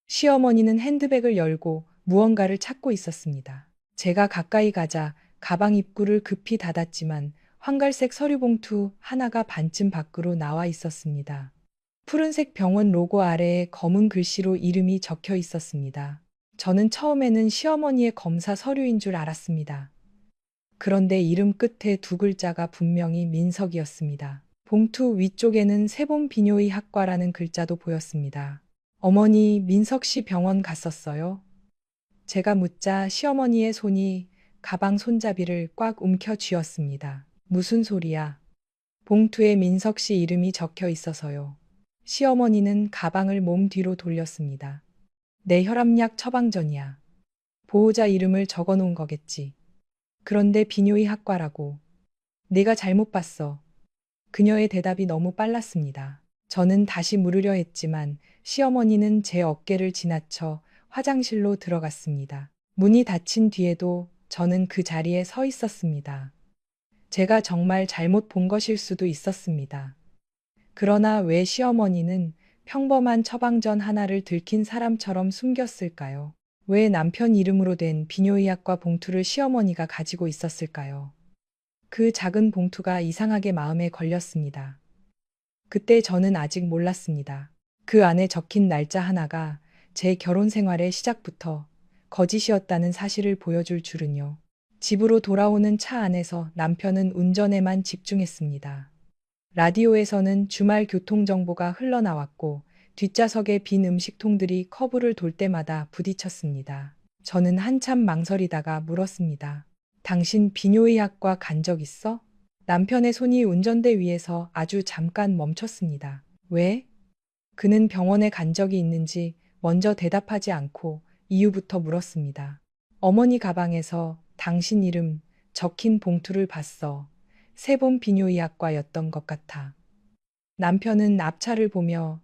시어머니는 핸드백을 열고 무언가를 찾고 있었습니다. 제가 가까이 가자 가방 입구를 급히 닫았지만 황갈색 서류봉투 하나가 반쯤 밖으로 나와 있었습니다. 푸른색 병원 로고 아래에 검은 글씨로 이름이 적혀 있었습니다. 저는 처음에는 시어머니의 검사 서류인 줄 알았습니다. 그런데 이름 끝에 두 글자가 분명히 민석이었습니다. 봉투 위쪽에는 세봄 비뇨의 학과라는 글자도 보였습니다. 어머니, 민석 씨 병원 갔었어요? 제가 묻자 시어머니의 손이 가방 손잡이를 꽉 움켜 쥐었습니다. 무슨 소리야? 봉투에 민석 씨 이름이 적혀 있어서요. 시어머니는 가방을 몸 뒤로 돌렸습니다. 내 혈압약 처방전이야. 보호자 이름을 적어 놓은 거겠지. 그런데 비뇨의 학과라고. 내가 잘못 봤어. 그녀의 대답이 너무 빨랐습니다. 저는 다시 물으려 했지만 시어머니는 제 어깨를 지나쳐 화장실로 들어갔습니다. 문이 닫힌 뒤에도 저는 그 자리에 서 있었습니다. 제가 정말 잘못 본 것일 수도 있었습니다. 그러나 왜 시어머니는 평범한 처방전 하나를 들킨 사람처럼 숨겼을까요? 왜 남편 이름으로 된 비뇨의학과 봉투를 시어머니가 가지고 있었을까요? 그 작은 봉투가 이상하게 마음에 걸렸습니다. 그때 저는 아직 몰랐습니다. 그 안에 적힌 날짜 하나가 제 결혼 생활의 시작부터 거짓이었다는 사실을 보여줄 줄은요. 집으로 돌아오는 차 안에서 남편은 운전에만 집중했습니다. 라디오에서는 주말 교통정보가 흘러나왔고 뒷좌석의 빈 음식통들이 커브를 돌 때마다 부딪혔습니다. 저는 한참 망설이다가 물었습니다. 당신 비뇨의학과 간 적 있어? 남편의 손이 운전대 위에서 아주 잠깐 멈췄습니다. 왜? 그는 병원에 간 적이 있는지 먼저 대답하지 않고 이유부터 물었습니다. 어머니 가방에서 당신 이름 적힌 봉투를 봤어. 세봄 비뇨의학과였던 것 같아. 남편은 앞차를 보며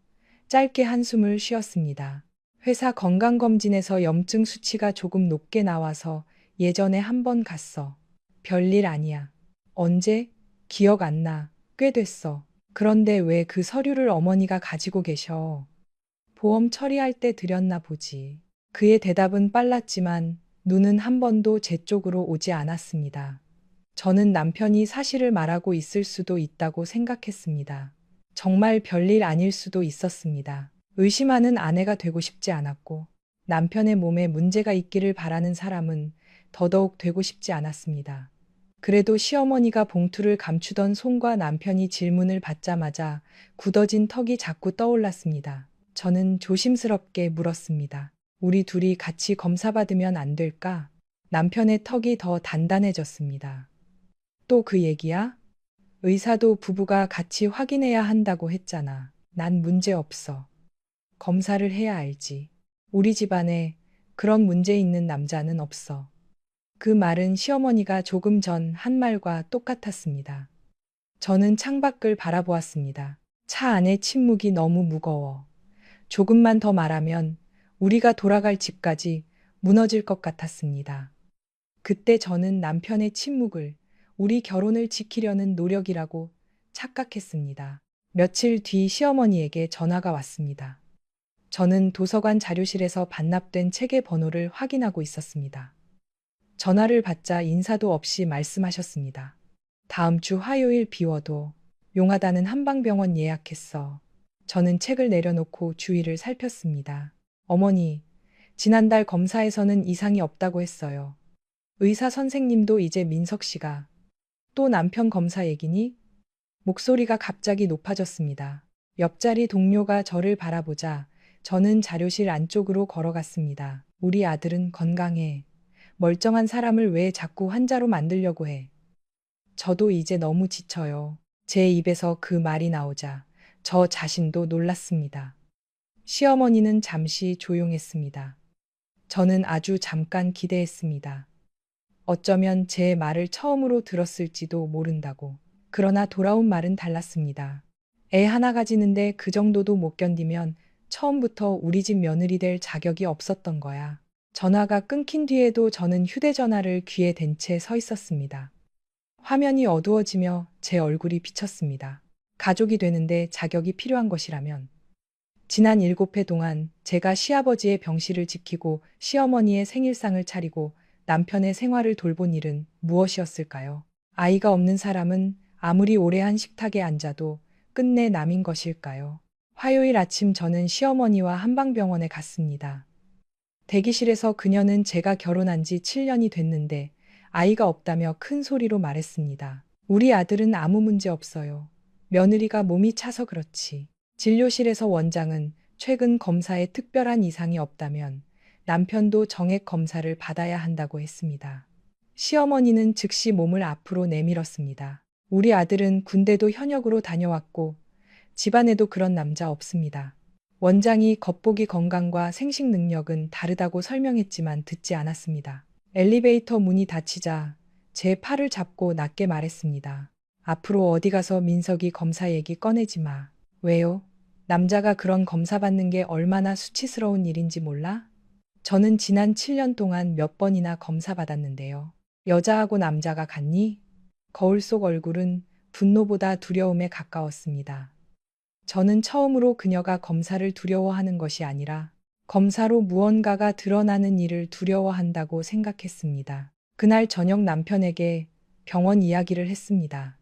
짧게 한숨을 쉬었습니다. 회사 건강검진에서 염증 수치가 조금 높게 나와서 예전에 한 번 갔어. 별일 아니야. 언제? 기억 안 나. 꽤 됐어. 그런데 왜 그 서류를 어머니가 가지고 계셔? 보험 처리할 때 드렸나 보지. 그의 대답은 빨랐지만 눈은 한 번도 제 쪽으로 오지 않았습니다. 저는 남편이 사실을 말하고 있을 수도 있다고 생각했습니다. 정말 별일 아닐 수도 있었습니다. 의심하는 아내가 되고 싶지 않았고 남편의 몸에 문제가 있기를 바라는 사람은 더더욱 되고 싶지 않았습니다. 그래도 시어머니가 봉투를 감추던 손과 남편이 질문을 받자마자 굳어진 턱이 자꾸 떠올랐습니다. 저는 조심스럽게 물었습니다. 우리 둘이 같이 검사받으면 안 될까? 남편의 턱이 더 단단해졌습니다. 또 그 얘기야? 의사도 부부가 같이 확인해야 한다고 했잖아. 난 문제 없어. 검사를 해야 알지. 우리 집안에 그런 문제 있는 남자는 없어. 그 말은 시어머니가 조금 전 한 말과 똑같았습니다. 저는 창밖을 바라보았습니다. 차 안의 침묵이 너무 무거워. 조금만 더 말하면 우리가 돌아갈 집까지 무너질 것 같았습니다. 그때 저는 남편의 침묵을 우리 결혼을 지키려는 노력이라고 착각했습니다. 며칠 뒤 시어머니에게 전화가 왔습니다. 저는 도서관 자료실에서 반납된 책의 번호를 확인하고 있었습니다. 전화를 받자 인사도 없이 말씀하셨습니다. 다음 주 화요일 비워도 용하다는 한방병원 예약했어. 저는 책을 내려놓고 주위를 살폈습니다. 어머니, 지난달 검사에서는 이상이 없다고 했어요. 의사 선생님도 이제 민석 씨가 또 남편 검사 얘기니? 목소리가 갑자기 높아졌습니다. 옆자리 동료가 저를 바라보자 저는 자료실 안쪽으로 걸어갔습니다. 우리 아들은 건강해. 멀쩡한 사람을 왜 자꾸 환자로 만들려고 해. 저도 이제 너무 지쳐요. 제 입에서 그 말이 나오자 저 자신도 놀랐습니다. 시어머니는 잠시 조용했습니다. 저는 아주 잠깐 기대했습니다. 어쩌면 제 말을 처음으로 들었을지도 모른다고. 그러나 돌아온 말은 달랐습니다. 애 하나 가지는데 그 정도도 못 견디면 처음부터 우리 집 며느리 될 자격이 없었던 거야. 전화가 끊긴 뒤에도 저는 휴대전화를 귀에 댄 채 서 있었습니다. 화면이 어두워지며 제 얼굴이 비쳤습니다. 가족이 되는데 자격이 필요한 것이라면 지난 7해 동안 제가 시아버지의 병실을 지키고 시어머니의 생일상을 차리고 남편의 생활을 돌본 일은 무엇이었을까요? 아이가 없는 사람은 아무리 오래 한 식탁에 앉아도 끝내 남인 것일까요? 화요일 아침 저는 시어머니와 한방병원에 갔습니다. 대기실에서 그녀는 제가 결혼한 지 7년이 됐는데 아이가 없다며 큰 소리로 말했습니다. 우리 아들은 아무 문제 없어요. 며느리가 몸이 차서 그렇지. 진료실에서 원장은 최근 검사에 특별한 이상이 없다면 남편도 정액 검사를 받아야 한다고 했습니다. 시어머니는 즉시 몸을 앞으로 내밀었습니다. 우리 아들은 군대도 현역으로 다녀왔고 집안에도 그런 남자 없습니다. 원장이 겉보기 건강과 생식 능력은 다르다고 설명했지만 듣지 않았습니다. 엘리베이터 문이 닫히자 제 팔을 잡고 낮게 말했습니다. 앞으로 어디 가서 민석이 검사 얘기 꺼내지 마. 왜요? 남자가 그런 검사 받는 게 얼마나 수치스러운 일인지 몰라? 저는 지난 7년 동안 몇 번이나 검사 받았는데요. 여자하고 남자가 같니? 거울 속 얼굴은 분노보다 두려움에 가까웠습니다. 저는 처음으로 그녀가 검사를 두려워하는 것이 아니라 검사로 무언가가 드러나는 일을 두려워한다고 생각했습니다. 그날 저녁 남편에게 병원 이야기를 했습니다.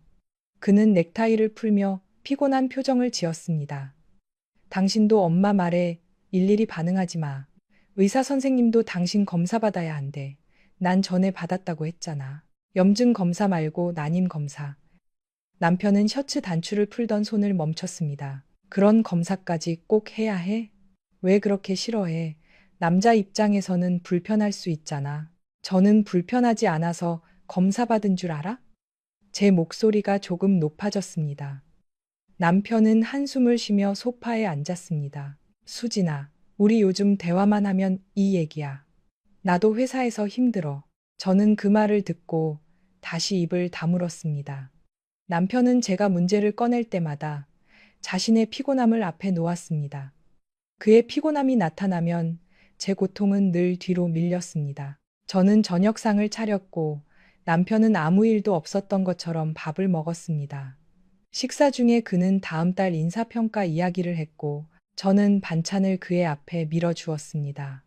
그는 넥타이를 풀며 피곤한 표정을 지었습니다. 당신도 엄마 말에 일일이 반응하지 마. 의사 선생님도 당신 검사 받아야 한대. 난 전에 받았다고 했잖아. 염증 검사 말고 난임 검사. 남편은 셔츠 단추를 풀던 손을 멈췄습니다. 그런 검사까지 꼭 해야 해? 왜 그렇게 싫어해? 남자 입장에서는 불편할 수 있잖아. 저는 불편하지 않아서 검사 받은 줄 알아? 제 목소리가 조금 높아졌습니다. 남편은 한숨을 쉬며 소파에 앉았습니다. 수진아, 우리 요즘 대화만 하면 이 얘기야. 나도 회사에서 힘들어. 저는 그 말을 듣고 다시 입을 다물었습니다. 남편은 제가 문제를 꺼낼 때마다 자신의 피곤함을 앞에 놓았습니다. 그의 피곤함이 나타나면 제 고통은 늘 뒤로 밀렸습니다. 저는 저녁상을 차렸고 남편은 아무 일도 없었던 것처럼 밥을 먹었습니다. 식사 중에 그는 다음 달 인사평가 이야기를 했고 저는 반찬을 그의 앞에 밀어주었습니다.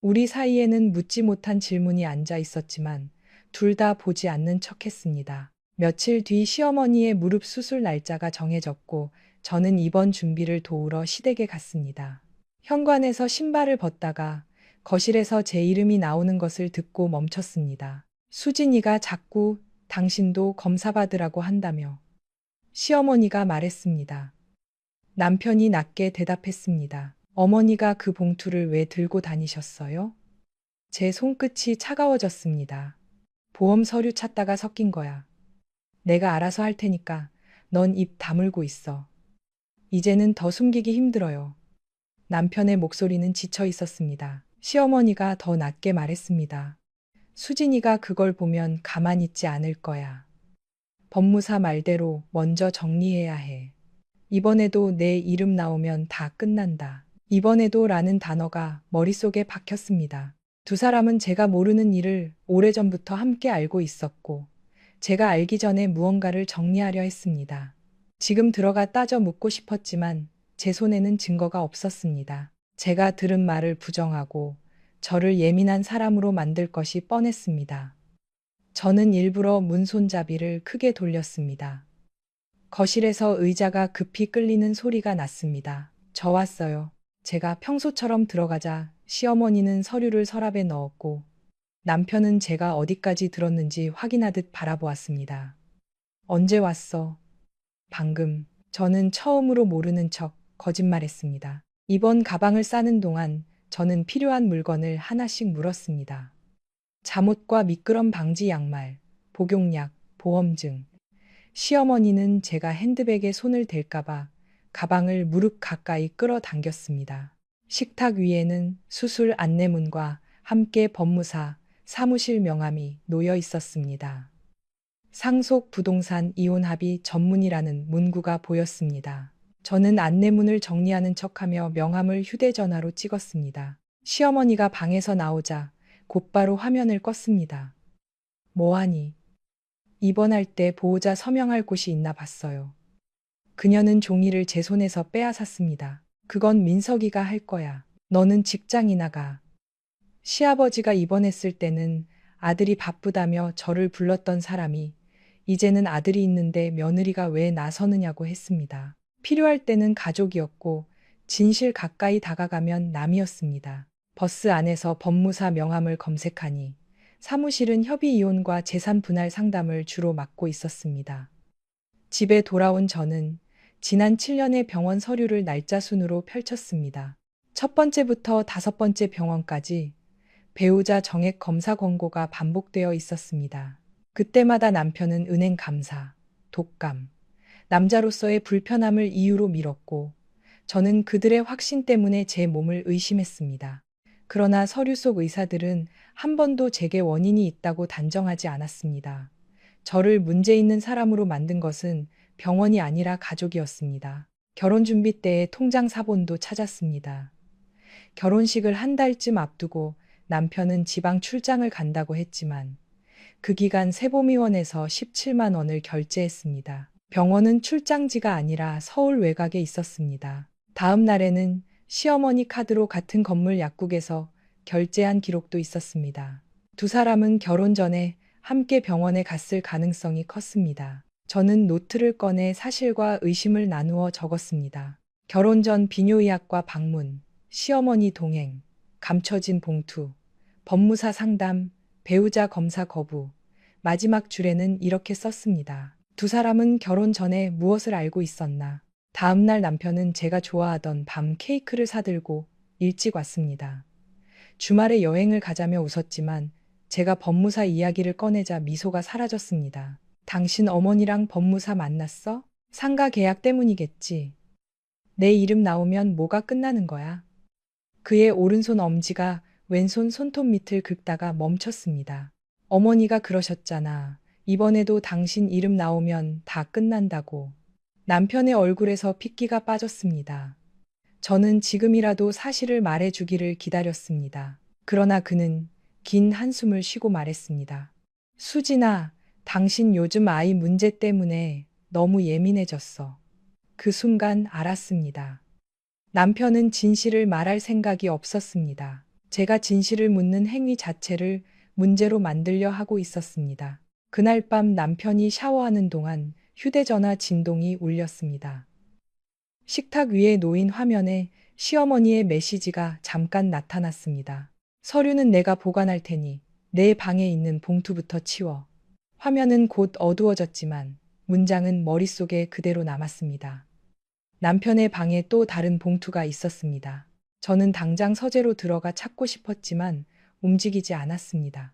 우리 사이에는 묻지 못한 질문이 앉아 있었지만 둘 다 보지 않는 척했습니다. 며칠 뒤 시어머니의 무릎 수술 날짜가 정해졌고 저는 입원 준비를 도우러 시댁에 갔습니다. 현관에서 신발을 벗다가 거실에서 제 이름이 나오는 것을 듣고 멈췄습니다. 수진이가 자꾸 당신도 검사 받으라고 한다며 시어머니가 말했습니다. 남편이 낮게 대답했습니다. 어머니가 그 봉투를 왜 들고 다니셨어요? 제 손끝이 차가워졌습니다. 보험 서류 찾다가 섞인 거야. 내가 알아서 할 테니까 넌 입 다물고 있어. 이제는 더 숨기기 힘들어요. 남편의 목소리는 지쳐 있었습니다. 시어머니가 더 낮게 말했습니다. 수진이가 그걸 보면 가만히 있지 않을 거야. 법무사 말대로 먼저 정리해야 해. 이번에도 내 이름 나오면 다 끝난다. 이번에도 라는 단어가 머릿속에 박혔습니다. 두 사람은 제가 모르는 일을 오래전부터 함께 알고 있었고 제가 알기 전에 무언가를 정리하려 했습니다. 지금 들어가 따져 묻고 싶었지만 제 손에는 증거가 없었습니다. 제가 들은 말을 부정하고 저를 예민한 사람으로 만들 것이 뻔했습니다. 저는 일부러 문손잡이를 크게 돌렸습니다. 거실에서 의자가 급히 끌리는 소리가 났습니다. 저 왔어요. 제가 평소처럼 들어가자 시어머니는 서류를 서랍에 넣었고 남편은 제가 어디까지 들었는지 확인하듯 바라보았습니다. 언제 왔어? 방금. 저는 처음으로 모르는 척 거짓말했습니다. 이번 가방을 싸는 동안 저는 필요한 물건을 하나씩 물었습니다. 잠옷과 미끄럼 방지 양말, 복용약, 보험증. 시어머니는 제가 핸드백에 손을 댈까봐 가방을 무릎 가까이 끌어당겼습니다. 식탁 위에는 수술 안내문과 함께 법무사 사무실 명함이 놓여 있었습니다. 상속 부동산 이혼 합의 전문이라는 문구가 보였습니다. 저는 안내문을 정리하는 척하며 명함을 휴대전화로 찍었습니다. 시어머니가 방에서 나오자 곧바로 화면을 껐습니다. 뭐하니? 입원할 때 보호자 서명할 곳이 있나 봤어요. 그녀는 종이를 제 손에서 빼앗았습니다. 그건 민석이가 할 거야. 너는 직장이나 가. 시아버지가 입원했을 때는 아들이 바쁘다며 저를 불렀던 사람이 이제는 아들이 있는데 며느리가 왜 나서느냐고 했습니다. 필요할 때는 가족이었고 진실 가까이 다가가면 남이었습니다. 버스 안에서 법무사 명함을 검색하니 사무실은 협의 이혼과 재산 분할 상담을 주로 맡고 있었습니다. 집에 돌아온 저는 지난 7년의 병원 서류를 날짜 순으로 펼쳤습니다. 첫 번째부터 다섯 번째 병원까지 배우자 정액 검사 권고가 반복되어 있었습니다. 그때마다 남편은 은행 감사, 독감, 남자로서의 불편함을 이유로 미뤘고 저는 그들의 확신 때문에 제 몸을 의심했습니다. 그러나 서류 속 의사들은 한 번도 제게 원인이 있다고 단정하지 않았습니다. 저를 문제 있는 사람으로 만든 것은 병원이 아니라 가족이었습니다. 결혼 준비 때의 통장 사본도 찾았습니다. 결혼식을 한 달쯤 앞두고 남편은 지방 출장을 간다고 했지만 그 기간 세보미원에서 17만 원을 결제했습니다. 병원은 출장지가 아니라 서울 외곽에 있었습니다. 다음 날에는 시어머니 카드로 같은 건물 약국에서 결제한 기록도 있었습니다. 두 사람은 결혼 전에 함께 병원에 갔을 가능성이 컸습니다. 저는 노트를 꺼내 사실과 의심을 나누어 적었습니다. 결혼 전 비뇨의학과 방문, 시어머니 동행, 감춰진 봉투, 법무사 상담, 배우자 검사 거부. 마지막 줄에는 이렇게 썼습니다. 두 사람은 결혼 전에 무엇을 알고 있었나? 다음 날 남편은 제가 좋아하던 밤 케이크를 사들고 일찍 왔습니다. 주말에 여행을 가자며 웃었지만 제가 법무사 이야기를 꺼내자 미소가 사라졌습니다. 당신 어머니랑 법무사 만났어? 상가 계약 때문이겠지. 내 이름 나오면 뭐가 끝나는 거야? 그의 오른손 엄지가 왼손 손톱 밑을 긁다가 멈췄습니다. 어머니가 그러셨잖아. 이번에도 당신 이름 나오면 다 끝난다고. 남편의 얼굴에서 핏기가 빠졌습니다. 저는 지금이라도 사실을 말해주기를 기다렸습니다. 그러나 그는 긴 한숨을 쉬고 말했습니다. 수진아, 당신 요즘 아이 문제 때문에 너무 예민해졌어. 그 순간 알았습니다. 남편은 진실을 말할 생각이 없었습니다. 제가 진실을 묻는 행위 자체를 문제로 만들려 하고 있었습니다. 그날 밤 남편이 샤워하는 동안 휴대전화 진동이 울렸습니다. 식탁 위에 놓인 화면에 시어머니의 메시지가 잠깐 나타났습니다. 서류는 내가 보관할 테니 내 방에 있는 봉투부터 치워. 화면은 곧 어두워졌지만 문장은 머릿속에 그대로 남았습니다. 남편의 방에 또 다른 봉투가 있었습니다. 저는 당장 서재로 들어가 찾고 싶었지만 움직이지 않았습니다.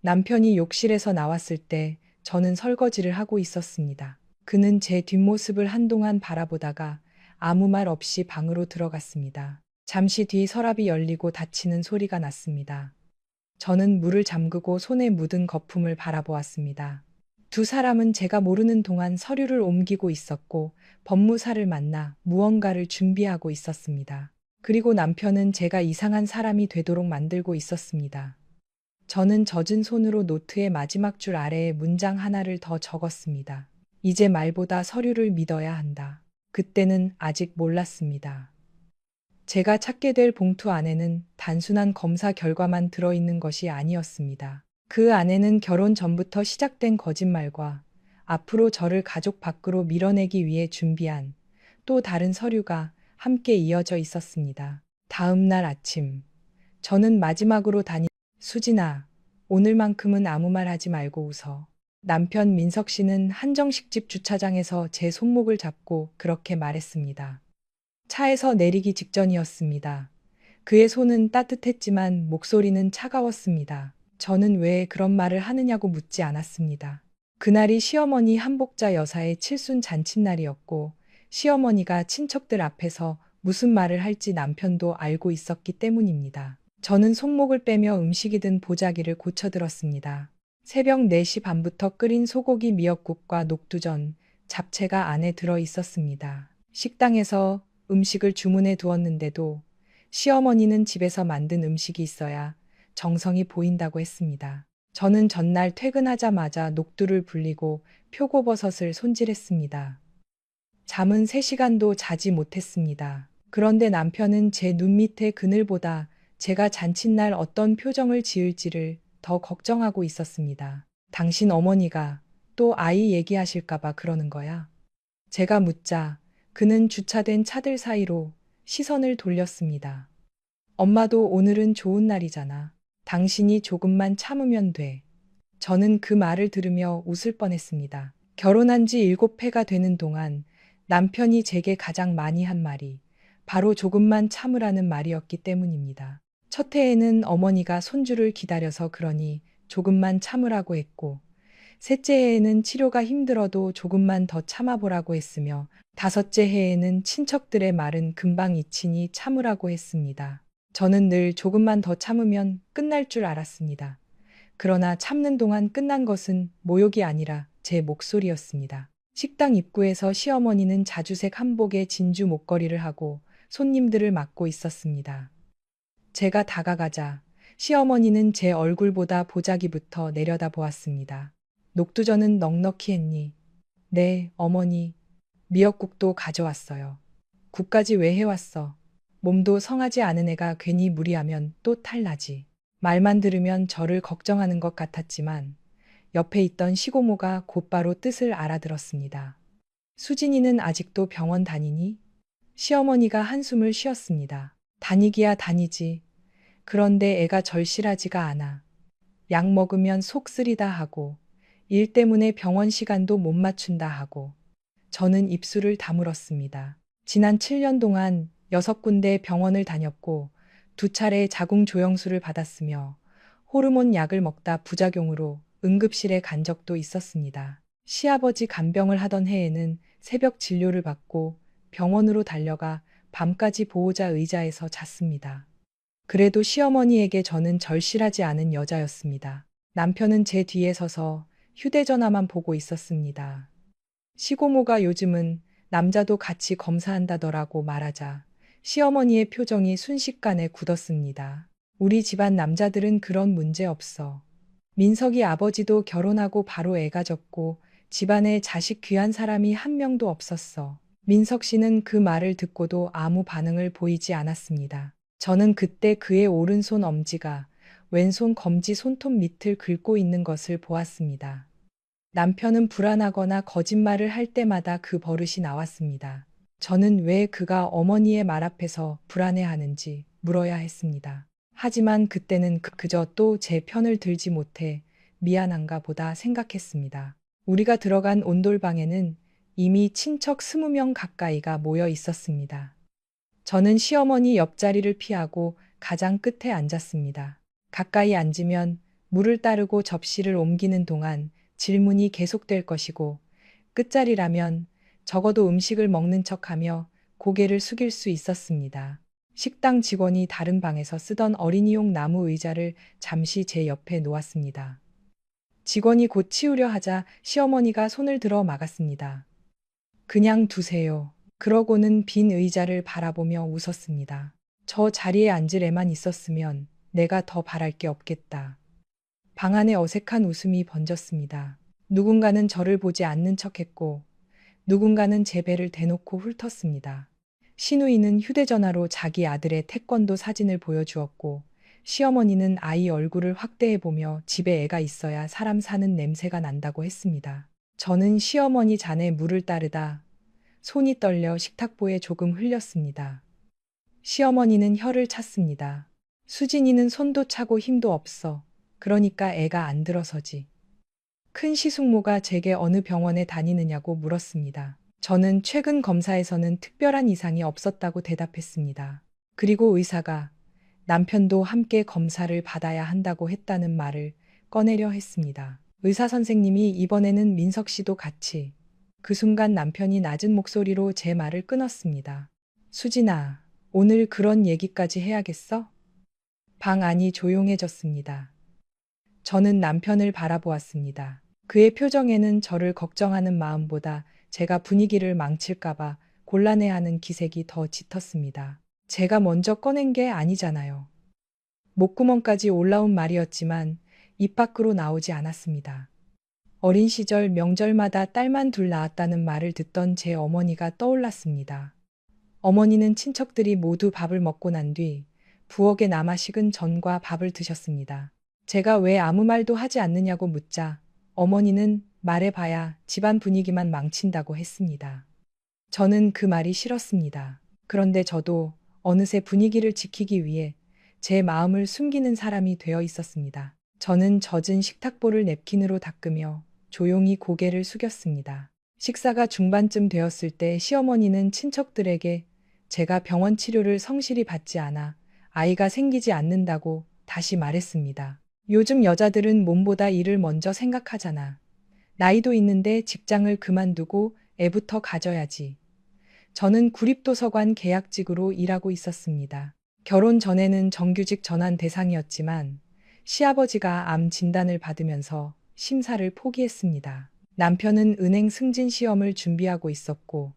남편이 욕실에서 나왔을 때 저는 설거지를 하고 있었습니다. 그는 제 뒷모습을 한동안 바라보다가 아무 말 없이 방으로 들어갔습니다. 잠시 뒤 서랍이 열리고 닫히는 소리가 났습니다. 저는 문을 잠그고 손에 묻은 거품을 바라보았습니다. 두 사람은 제가 모르는 동안 서류를 옮기고 있었고 법무사를 만나 무언가를 준비하고 있었습니다. 그리고 남편은 제가 이상한 사람이 되도록 만들고 있었습니다. 저는 젖은 손으로 노트의 마지막 줄 아래에 문장 하나를 더 적었습니다. 이제 말보다 서류를 믿어야 한다. 그때는 아직 몰랐습니다. 제가 찾게 될 봉투 안에는 단순한 검사 결과만 들어있는 것이 아니었습니다. 그 안에는 결혼 전부터 시작된 거짓말과 앞으로 저를 가족 밖으로 밀어내기 위해 준비한 또 다른 서류가 함께 이어져 있었습니다. 다음 날 아침, 저는 마지막으로 수진아, 오늘만큼은 아무 말 하지 말고 웃어. 남편 민석 씨는 한정식집 주차장에서 제 손목을 잡고 그렇게 말했습니다. 차에서 내리기 직전이었습니다. 그의 손은 따뜻했지만 목소리는 차가웠습니다. 저는 왜 그런 말을 하느냐고 묻지 않았습니다. 그날이 시어머니 한복자 여사의 칠순 잔칫날이었고 시어머니가 친척들 앞에서 무슨 말을 할지 남편도 알고 있었기 때문입니다. 저는 손목을 빼며 음식이든 보자기를 고쳐들었습니다. 새벽 4시 반부터 끓인 소고기 미역국과 녹두전, 잡채가 안에 들어 있었습니다. 식당에서 음식을 주문해 두었는데도 시어머니는 집에서 만든 음식이 있어야 정성이 보인다고 했습니다. 저는 전날 퇴근하자마자 녹두를 불리고 표고버섯을 손질했습니다. 잠은 3시간도 자지 못했습니다. 그런데 남편은 제 눈 밑에 그늘보다 제가 잔칫날 어떤 표정을 지을지를 더 걱정하고 있었습니다. 당신 어머니가 또 아이 얘기하실까봐 그러는 거야? 제가 묻자 그는 주차된 차들 사이로 시선을 돌렸습니다. 엄마도 오늘은 좋은 날이잖아. 당신이 조금만 참으면 돼. 저는 그 말을 들으며 웃을 뻔했습니다. 결혼한 지 7회가 되는 동안 남편이 제게 가장 많이 한 말이 바로 조금만 참으라는 말이었기 때문입니다. 첫 해에는 어머니가 손주를 기다려서 그러니 조금만 참으라고 했고, 셋째 해에는 치료가 힘들어도 조금만 더 참아보라고 했으며, 다섯째 해에는 친척들의 말은 금방 잊히니 참으라고 했습니다. 저는 늘 조금만 더 참으면 끝날 줄 알았습니다. 그러나 참는 동안 끝난 것은 모욕이 아니라 제 목소리였습니다. 식당 입구에서 시어머니는 자주색 한복에 진주 목걸이를 하고 손님들을 맞고 있었습니다. 제가 다가가자 시어머니는 제 얼굴보다 보자기부터 내려다 보았습니다. 녹두전은 넉넉히 했니? 네, 어머니. 미역국도 가져왔어요. 국까지 왜 해왔어? 몸도 성하지 않은 애가 괜히 무리하면 또 탈나지. 말만 들으면 저를 걱정하는 것 같았지만 옆에 있던 시고모가 곧바로 뜻을 알아들었습니다. 수진이는 아직도 병원 다니니? 시어머니가 한숨을 쉬었습니다. 다니기야 다니지. 그런데 애가 절실하지가 않아. 약 먹으면 속 쓰리다 하고 일 때문에 병원 시간도 못 맞춘다 하고 저는 입술을 다물었습니다. 지난 7년 동안 6군데 병원을 다녔고 2차례 자궁 조영수를 받았으며 호르몬 약을 먹다 부작용으로 응급실에 간 적도 있었습니다. 시아버지 간병을 하던 해에는 새벽 진료를 받고 병원으로 달려가 밤까지 보호자 의자에서 잤습니다. 그래도 시어머니에게 저는 절실하지 않은 여자였습니다. 남편은 제 뒤에 서서 휴대전화만 보고 있었습니다. 시고모가 요즘은 남자도 같이 검사한다더라고 말하자 시어머니의 표정이 순식간에 굳었습니다. 우리 집안 남자들은 그런 문제 없어. 민석이 아버지도 결혼하고 바로 애 가졌고 집안에 자식 귀한 사람이 한 명도 없었어. 민석 씨는 그 말을 듣고도 아무 반응을 보이지 않았습니다. 저는 그때 그의 오른손 엄지가 왼손 검지 손톱 밑을 긁고 있는 것을 보았습니다. 남편은 불안하거나 거짓말을 할 때마다 그 버릇이 나왔습니다. 저는 왜 그가 어머니의 말 앞에서 불안해하는지 물어야 했습니다. 하지만 그때는 그저 또 제 편을 들지 못해 미안한가 보다 생각했습니다. 우리가 들어간 온돌방에는 이미 친척 20명 가까이가 모여 있었습니다. 저는 시어머니 옆자리를 피하고 가장 끝에 앉았습니다. 가까이 앉으면 물을 따르고 접시를 옮기는 동안 질문이 계속될 것이고 끝자리라면 적어도 음식을 먹는 척하며 고개를 숙일 수 있었습니다. 식당 직원이 다른 방에서 쓰던 어린이용 나무 의자를 잠시 제 옆에 놓았습니다. 직원이 곧 치우려 하자 시어머니가 손을 들어 막았습니다. 그냥 두세요. 그러고는 빈 의자를 바라보며 웃었습니다. 저 자리에 앉을 애만 있었으면 내가 더 바랄 게 없겠다. 방 안에 어색한 웃음이 번졌습니다. 누군가는 저를 보지 않는 척했고 누군가는 제 배를 대놓고 훑었습니다. 시누이는 휴대전화로 자기 아들의 태권도 사진을 보여주었고 시어머니는 아이 얼굴을 확대해보며 집에 애가 있어야 사람 사는 냄새가 난다고 했습니다. 저는 시어머니 잔에 물을 따르다 손이 떨려 식탁보에 조금 흘렸습니다. 시어머니는 혀를 찼습니다. 수진이는 손도 차고 힘도 없어. 그러니까 애가 안 들어서지. 큰 시숙모가 제게 어느 병원에 다니느냐고 물었습니다. 저는 최근 검사에서는 특별한 이상이 없었다고 대답했습니다. 그리고 의사가 남편도 함께 검사를 받아야 한다고 했다는 말을 꺼내려 했습니다. 의사 선생님이 이번에는 민석 씨도 같이. 그 순간 남편이 낮은 목소리로 제 말을 끊었습니다. 수진아, 오늘 그런 얘기까지 해야겠어? 방 안이 조용해졌습니다. 저는 남편을 바라보았습니다. 그의 표정에는 저를 걱정하는 마음보다 제가 분위기를 망칠까봐 곤란해하는 기색이 더 짙었습니다. 제가 먼저 꺼낸 게 아니잖아요. 목구멍까지 올라온 말이었지만 입 밖으로 나오지 않았습니다. 어린 시절 명절마다 딸만 둘 낳았다는 말을 듣던 제 어머니가 떠올랐습니다. 어머니는 친척들이 모두 밥을 먹고 난 뒤 부엌에 남아 식은 전과 밥을 드셨습니다. 제가 왜 아무 말도 하지 않느냐고 묻자 어머니는 말해봐야 집안 분위기만 망친다고 했습니다. 저는 그 말이 싫었습니다. 그런데 저도 어느새 분위기를 지키기 위해 제 마음을 숨기는 사람이 되어 있었습니다. 저는 젖은 식탁보를 냅킨으로 닦으며 조용히 고개를 숙였습니다. 식사가 중반쯤 되었을 때 시어머니는 친척들에게 제가 병원 치료를 성실히 받지 않아 아이가 생기지 않는다고 다시 말했습니다. 요즘 여자들은 몸보다 일을 먼저 생각하잖아. 나이도 있는데 직장을 그만두고 애부터 가져야지. 저는 구립도서관 계약직으로 일하고 있었습니다. 결혼 전에는 정규직 전환 대상이었지만 시아버지가 암 진단을 받으면서 심사를 포기했습니다. 남편은 은행 승진 시험을 준비하고 있었고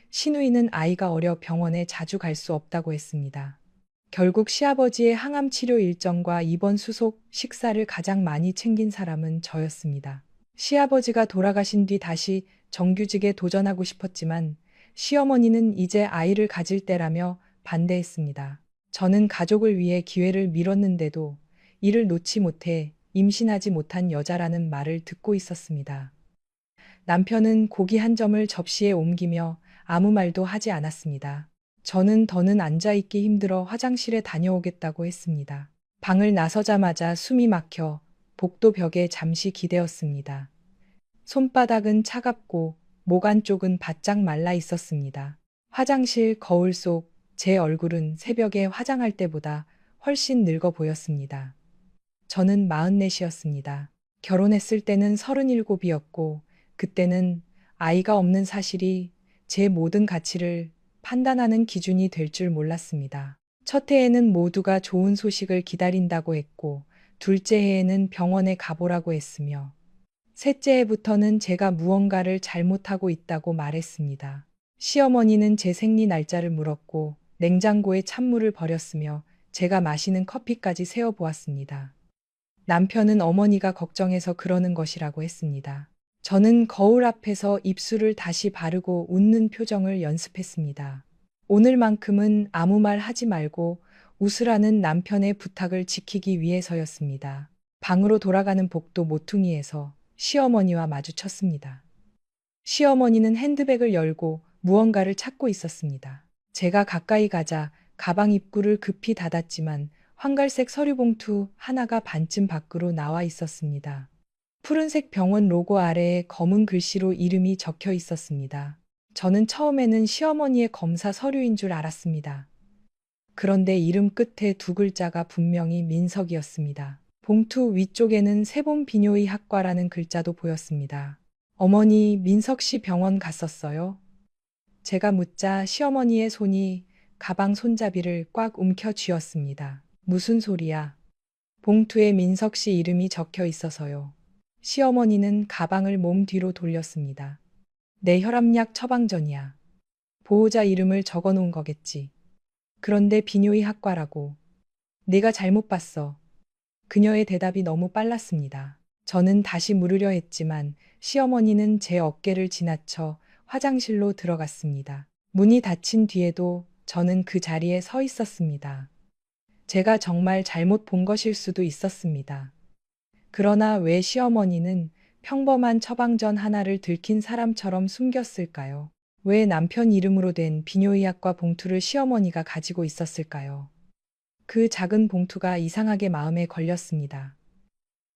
시누이는 아이가 어려 병원에 자주 갈 수 없다고 했습니다. 결국 시아버지의 항암 치료 일정과 입원 수속 식사를 가장 많이 챙긴 사람은 저였습니다. 시아버지가 돌아가신 뒤 다시 정규직에 도전하고 싶었지만 시어머니는 이제 아이를 가질 때라며 반대했습니다. 저는 가족을 위해 기회를 미뤘는데도 이를 놓지 못해 임신하지 못한 여자라는 말을 듣고 있었습니다. 남편은 고기 한 점을 접시에 옮기며 아무 말도 하지 않았습니다. 저는 더는 앉아있기 힘들어 화장실에 다녀오겠다고 했습니다. 방을 나서자마자 숨이 막혀 복도 벽에 잠시 기대었습니다. 손바닥은 차갑고 목 안쪽은 바짝 말라 있었습니다. 화장실 거울 속 제 얼굴은 새벽에 화장할 때보다 훨씬 늙어 보였습니다. 저는 44이었습니다. 결혼했을 때는 37이었고 그때는 아이가 없는 사실이 제 모든 가치를 판단하는 기준이 될 줄 몰랐습니다. 첫 해에는 모두가 좋은 소식을 기다린다고 했고 둘째 해에는 병원에 가보라고 했으며 셋째 해부터는 제가 무언가를 잘못하고 있다고 말했습니다. 시어머니는 제 생리 날짜를 물었고 냉장고에 찬물을 버렸으며 제가 마시는 커피까지 세어보았습니다. 남편은 어머니가 걱정해서 그러는 것이라고 했습니다. 저는 거울 앞에서 입술을 다시 바르고 웃는 표정을 연습했습니다. 오늘만큼은 아무 말 하지 말고 웃으라는 남편의 부탁을 지키기 위해서였습니다. 방으로 돌아가는 복도 모퉁이에서 시어머니와 마주쳤습니다. 시어머니는 핸드백을 열고 무언가를 찾고 있었습니다. 제가 가까이 가자 가방 입구를 급히 닫았지만 황갈색 서류봉투 하나가 반쯤 밖으로 나와 있었습니다. 푸른색 병원 로고 아래에 검은 글씨로 이름이 적혀 있었습니다. 저는 처음에는 시어머니의 검사 서류인 줄 알았습니다. 그런데 이름 끝에 두 글자가 분명히 민석이었습니다. 봉투 위쪽에는 세봄 비뇨의 학과라는 글자도 보였습니다. 어머니, 민석 씨 병원 갔었어요? 제가 묻자 시어머니의 손이 가방 손잡이를 꽉 움켜 쥐었습니다. 무슨 소리야? 봉투에 민석 씨 이름이 적혀 있어서요. 시어머니는 가방을 몸 뒤로 돌렸습니다. 내 혈압약 처방전이야. 보호자 이름을 적어 놓은 거겠지. 그런데 비뇨의 학과라고. 내가 잘못 봤어. 그녀의 대답이 너무 빨랐습니다. 저는 다시 물으려 했지만 시어머니는 제 어깨를 지나쳐 화장실로 들어갔습니다. 문이 닫힌 뒤에도 저는 그 자리에 서 있었습니다. 제가 정말 잘못 본 것일 수도 있었습니다. 그러나 왜 시어머니는 평범한 처방전 하나를 들킨 사람처럼 숨겼을까요? 왜 남편 이름으로 된 비뇨의약과 봉투를 시어머니가 가지고 있었을까요? 그 작은 봉투가 이상하게 마음에 걸렸습니다.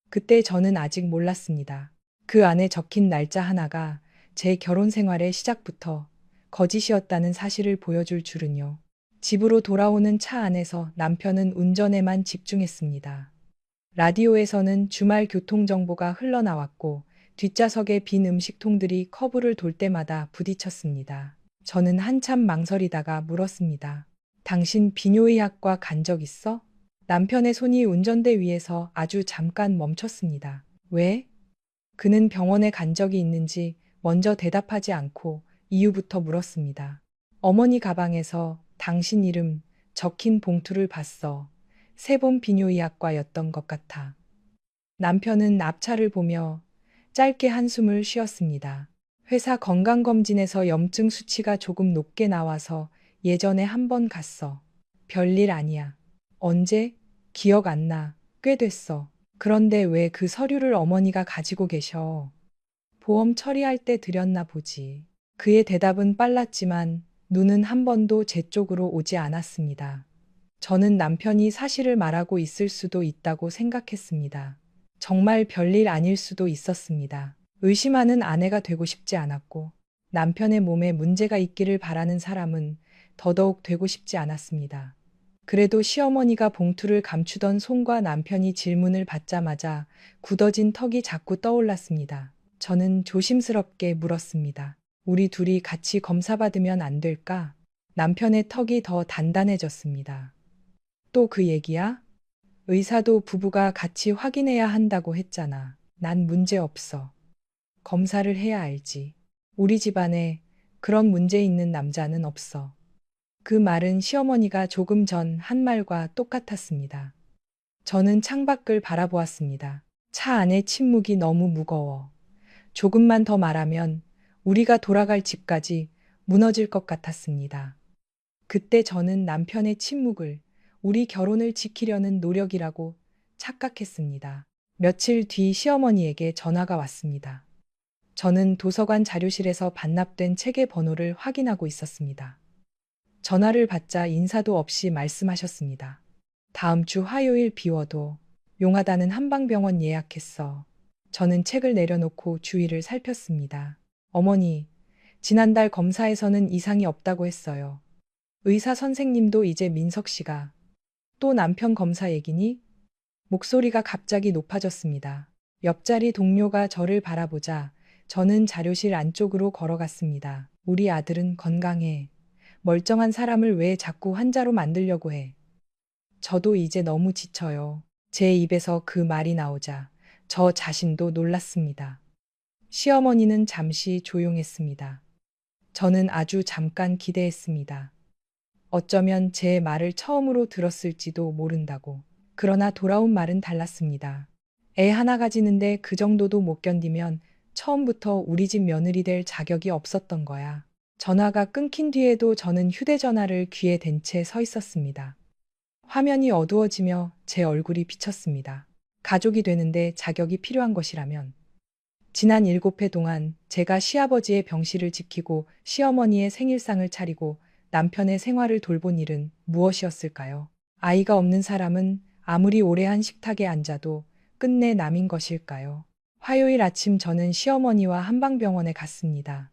그때 저는 아직 몰랐습니다. 그 안에 적힌 날짜 하나가 제 결혼 생활의 시작부터 거짓이었다는 사실을 보여줄 줄은요. 집으로 돌아오는 차 안에서 남편은 운전에만 집중했습니다. 라디오에서는 주말 교통정보가 흘러나왔고 뒷좌석의 빈 음식통들이 커브를 돌 때마다 부딪혔습니다. 저는 한참 망설이다가 물었습니다. 당신 비뇨의학과 간 적 있어? 남편의 손이 운전대 위에서 아주 잠깐 멈췄습니다. 왜? 그는 병원에 간 적이 있는지 먼저 대답하지 않고 이유부터 물었습니다. 어머니 가방에서 당신 이름 적힌 봉투를 봤어. 세봄 비뇨의학과였던 것 같아. 남편은 앞차를 보며 짧게 한숨을 쉬었습니다. 회사 건강검진에서 염증 수치가 조금 높게 나와서 예전에 한 번 갔어. 별일 아니야. 언제? 기억 안 나. 꽤 됐어. 그런데 왜 그 서류를 어머니가 가지고 계셔? 보험 처리할 때 드렸나 보지. 그의 대답은 빨랐지만 눈은 한 번도 제 쪽으로 오지 않았습니다. 저는 남편이 사실을 말하고 있을 수도 있다고 생각했습니다. 정말 별일 아닐 수도 있었습니다. 의심하는 아내가 되고 싶지 않았고 남편의 몸에 문제가 있기를 바라는 사람은 더더욱 되고 싶지 않았습니다. 그래도 시어머니가 봉투를 감추던 손과 남편이 질문을 받자마자 굳어진 턱이 자꾸 떠올랐습니다. 저는 조심스럽게 물었습니다. 우리 둘이 같이 검사받으면 안 될까? 남편의 턱이 더 단단해졌습니다. 또 그 얘기야? 의사도 부부가 같이 확인해야 한다고 했잖아. 난 문제 없어. 검사를 해야 알지. 우리 집안에 그런 문제 있는 남자는 없어. 그 말은 시어머니가 조금 전 한 말과 똑같았습니다. 저는 창밖을 바라보았습니다. 차 안의 침묵이 너무 무거워. 조금만 더 말하면 우리가 돌아갈 집까지 무너질 것 같았습니다. 그때 저는 남편의 침묵을 우리 결혼을 지키려는 노력이라고 착각했습니다. 며칠 뒤 시어머니에게 전화가 왔습니다. 저는 도서관 자료실에서 반납된 책의 번호를 확인하고 있었습니다. 전화를 받자 인사도 없이 말씀하셨습니다. 다음 주 화요일 비워도 용하다는 한방병원 예약했어. 저는 책을 내려놓고 주위를 살폈습니다. 어머니, 지난달 검사에서는 이상이 없다고 했어요. 의사 선생님도 이제 민석 씨가 또 남편 검사 얘기니? 목소리가 갑자기 높아졌습니다. 옆자리 동료가 저를 바라보자 저는 자료실 안쪽으로 걸어갔습니다. 우리 아들은 건강해. 멀쩡한 사람을 왜 자꾸 환자로 만들려고 해. 저도 이제 너무 지쳐요. 제 입에서 그 말이 나오자 저 자신도 놀랐습니다. 시어머니는 잠시 조용했습니다. 저는 아주 잠깐 기대했습니다. 어쩌면 제 말을 처음으로 들었을지도 모른다고. 그러나 돌아온 말은 달랐습니다. 애 하나 가지는데 그 정도도 못 견디면 처음부터 우리 집 며느리 될 자격이 없었던 거야. 전화가 끊긴 뒤에도 저는 휴대전화를 귀에 댄 채 서 있었습니다. 화면이 어두워지며 제 얼굴이 비쳤습니다. 가족이 되는데 자격이 필요한 것이라면 지난 7회 동안 제가 시아버지의 병실을 지키고 시어머니의 생일상을 차리고 남편의 생활을 돌본 일은 무엇이었을까요? 아이가 없는 사람은 아무리 오래 한 식탁에 앉아도 끝내 남인 것일까요? 화요일 아침 저는 시어머니와 한방병원에 갔습니다.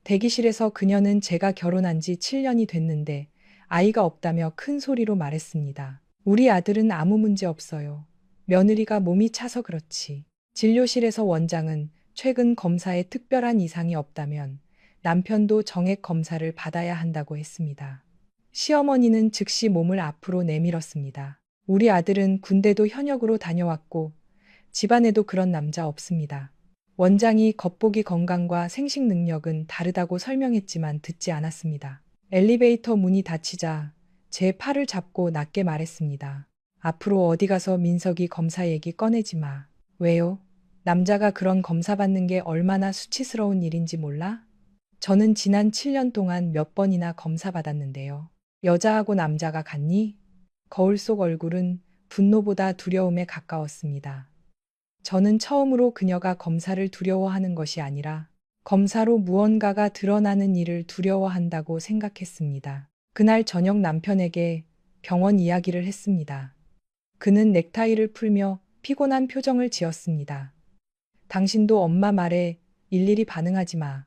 대기실에서 그녀는 제가 결혼한 지 7년이 됐는데 아이가 없다며 큰 소리로 말했습니다. 우리 아들은 아무 문제 없어요. 며느리가 몸이 차서 그렇지. 진료실에서 원장은 최근 검사에 특별한 이상이 없다면 남편도 정액 검사를 받아야 한다고 했습니다. 시어머니는 즉시 몸을 앞으로 내밀었습니다. 우리 아들은 군대도 현역으로 다녀왔고 집안에도 그런 남자 없습니다. 원장이 겉보기 건강과 생식 능력은 다르다고 설명했지만 듣지 않았습니다. 엘리베이터 문이 닫히자 제 팔을 잡고 낮게 말했습니다. 앞으로 어디 가서 민석이 검사 얘기 꺼내지 마. 왜요? 남자가 그런 검사 받는 게 얼마나 수치스러운 일인지 몰라? 저는 지난 7년 동안 몇 번이나 검사 받았는데요. 여자하고 남자가 같니? 거울 속 얼굴은 분노보다 두려움에 가까웠습니다. 저는 처음으로 그녀가 검사를 두려워하는 것이 아니라 검사로 무언가가 드러나는 일을 두려워한다고 생각했습니다. 그날 저녁 남편에게 병원 이야기를 했습니다. 그는 넥타이를 풀며 피곤한 표정을 지었습니다. 당신도 엄마 말에 일일이 반응하지 마.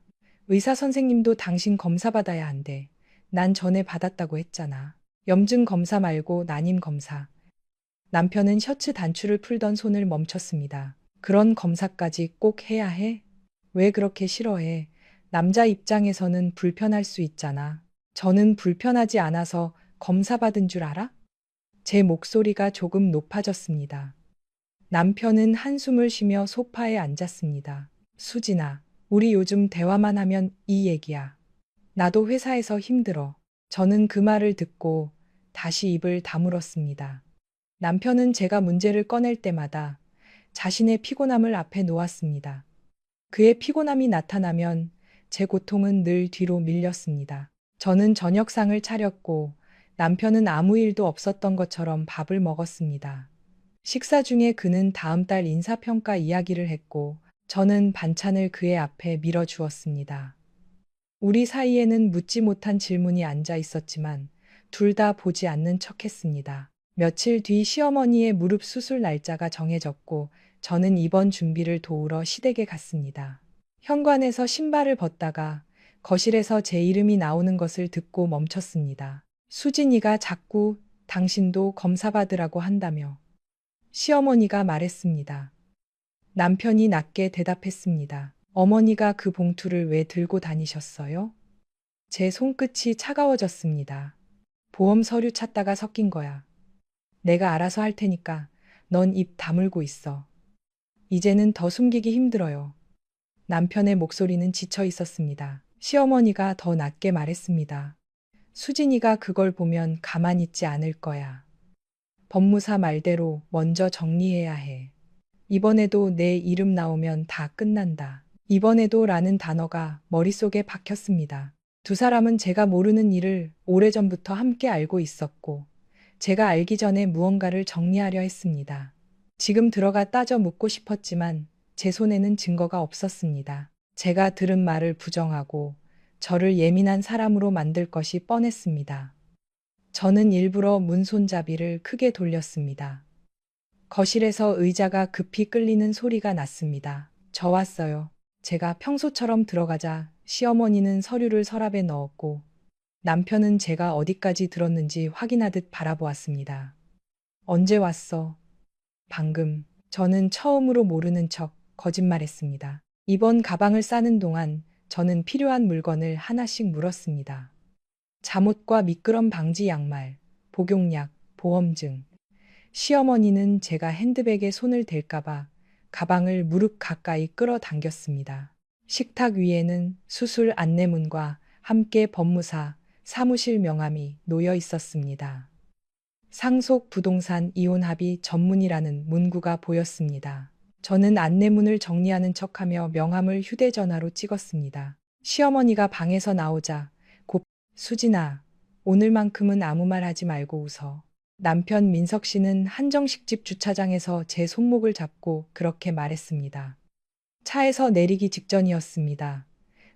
의사 선생님도 당신 검사 받아야 한대. 난 전에 받았다고 했잖아. 염증 검사 말고 난임 검사. 남편은 셔츠 단추를 풀던 손을 멈췄습니다. 그런 검사까지 꼭 해야 해? 왜 그렇게 싫어해? 남자 입장에서는 불편할 수 있잖아. 저는 불편하지 않아서 검사 받은 줄 알아? 제 목소리가 조금 높아졌습니다. 남편은 한숨을 쉬며 소파에 앉았습니다. 수진아, 우리 요즘 대화만 하면 이 얘기야. 나도 회사에서 힘들어. 저는 그 말을 듣고 다시 입을 다물었습니다. 남편은 제가 문제를 꺼낼 때마다 자신의 피곤함을 앞에 놓았습니다. 그의 피곤함이 나타나면 제 고통은 늘 뒤로 밀렸습니다. 저는 저녁상을 차렸고 남편은 아무 일도 없었던 것처럼 밥을 먹었습니다. 식사 중에 그는 다음 달 인사평가 이야기를 했고 저는 반찬을 그의 앞에 밀어주었습니다. 우리 사이에는 묻지 못한 질문이 앉아 있었지만 둘 다 보지 않는 척 했습니다. 며칠 뒤 시어머니의 무릎 수술 날짜가 정해졌고 저는 입원 준비를 도우러 시댁에 갔습니다. 현관에서 신발을 벗다가 거실에서 제 이름이 나오는 것을 듣고 멈췄습니다. 수진이가 자꾸 당신도 검사 받으라고 한다며 시어머니가 말했습니다. 남편이 낮게 대답했습니다. 어머니가 그 봉투를 왜 들고 다니셨어요? 제 손끝이 차가워졌습니다. 보험 서류 찾다가 섞인 거야. 내가 알아서 할 테니까 넌 입 다물고 있어. 이제는 더 숨기기 힘들어요. 남편의 목소리는 지쳐 있었습니다. 시어머니가 더 낮게 말했습니다. 수진이가 그걸 보면 가만히 있지 않을 거야. 법무사 말대로 먼저 정리해야 해. 이번에도 내 이름 나오면 다 끝난다. 이번에도 라는 단어가 머릿속에 박혔습니다. 두 사람은 제가 모르는 일을 오래전부터 함께 알고 있었고, 제가 알기 전에 무언가를 정리하려 했습니다. 지금 들어가 따져 묻고 싶었지만 제 손에는 증거가 없었습니다. 제가 들은 말을 부정하고 저를 예민한 사람으로 만들 것이 뻔했습니다. 저는 일부러 문손잡이를 크게 돌렸습니다. 거실에서 의자가 급히 끌리는 소리가 났습니다. 저 왔어요. 제가 평소처럼 들어가자 시어머니는 서류를 서랍에 넣었고 남편은 제가 어디까지 들었는지 확인하듯 바라보았습니다. 언제 왔어? 방금. 저는 처음으로 모르는 척 거짓말했습니다. 이번 가방을 싸는 동안 저는 필요한 물건을 하나씩 물었습니다. 잠옷과 미끄럼 방지 양말, 복용약, 보험증. 시어머니는 제가 핸드백에 손을 댈까봐 가방을 무릎 가까이 끌어당겼습니다. 식탁 위에는 수술 안내문과 함께 법무사 사무실 명함이 놓여 있었습니다. 상속 부동산 이혼 합의 전문이라는 문구가 보였습니다. 저는 안내문을 정리하는 척하며 명함을 휴대전화로 찍었습니다. 시어머니가 방에서 나오자 곧 수진아, 오늘만큼은 아무 말 하지 말고 웃어. 남편 민석 씨는 한정식집 주차장에서 제 손목을 잡고 그렇게 말했습니다. 차에서 내리기 직전이었습니다.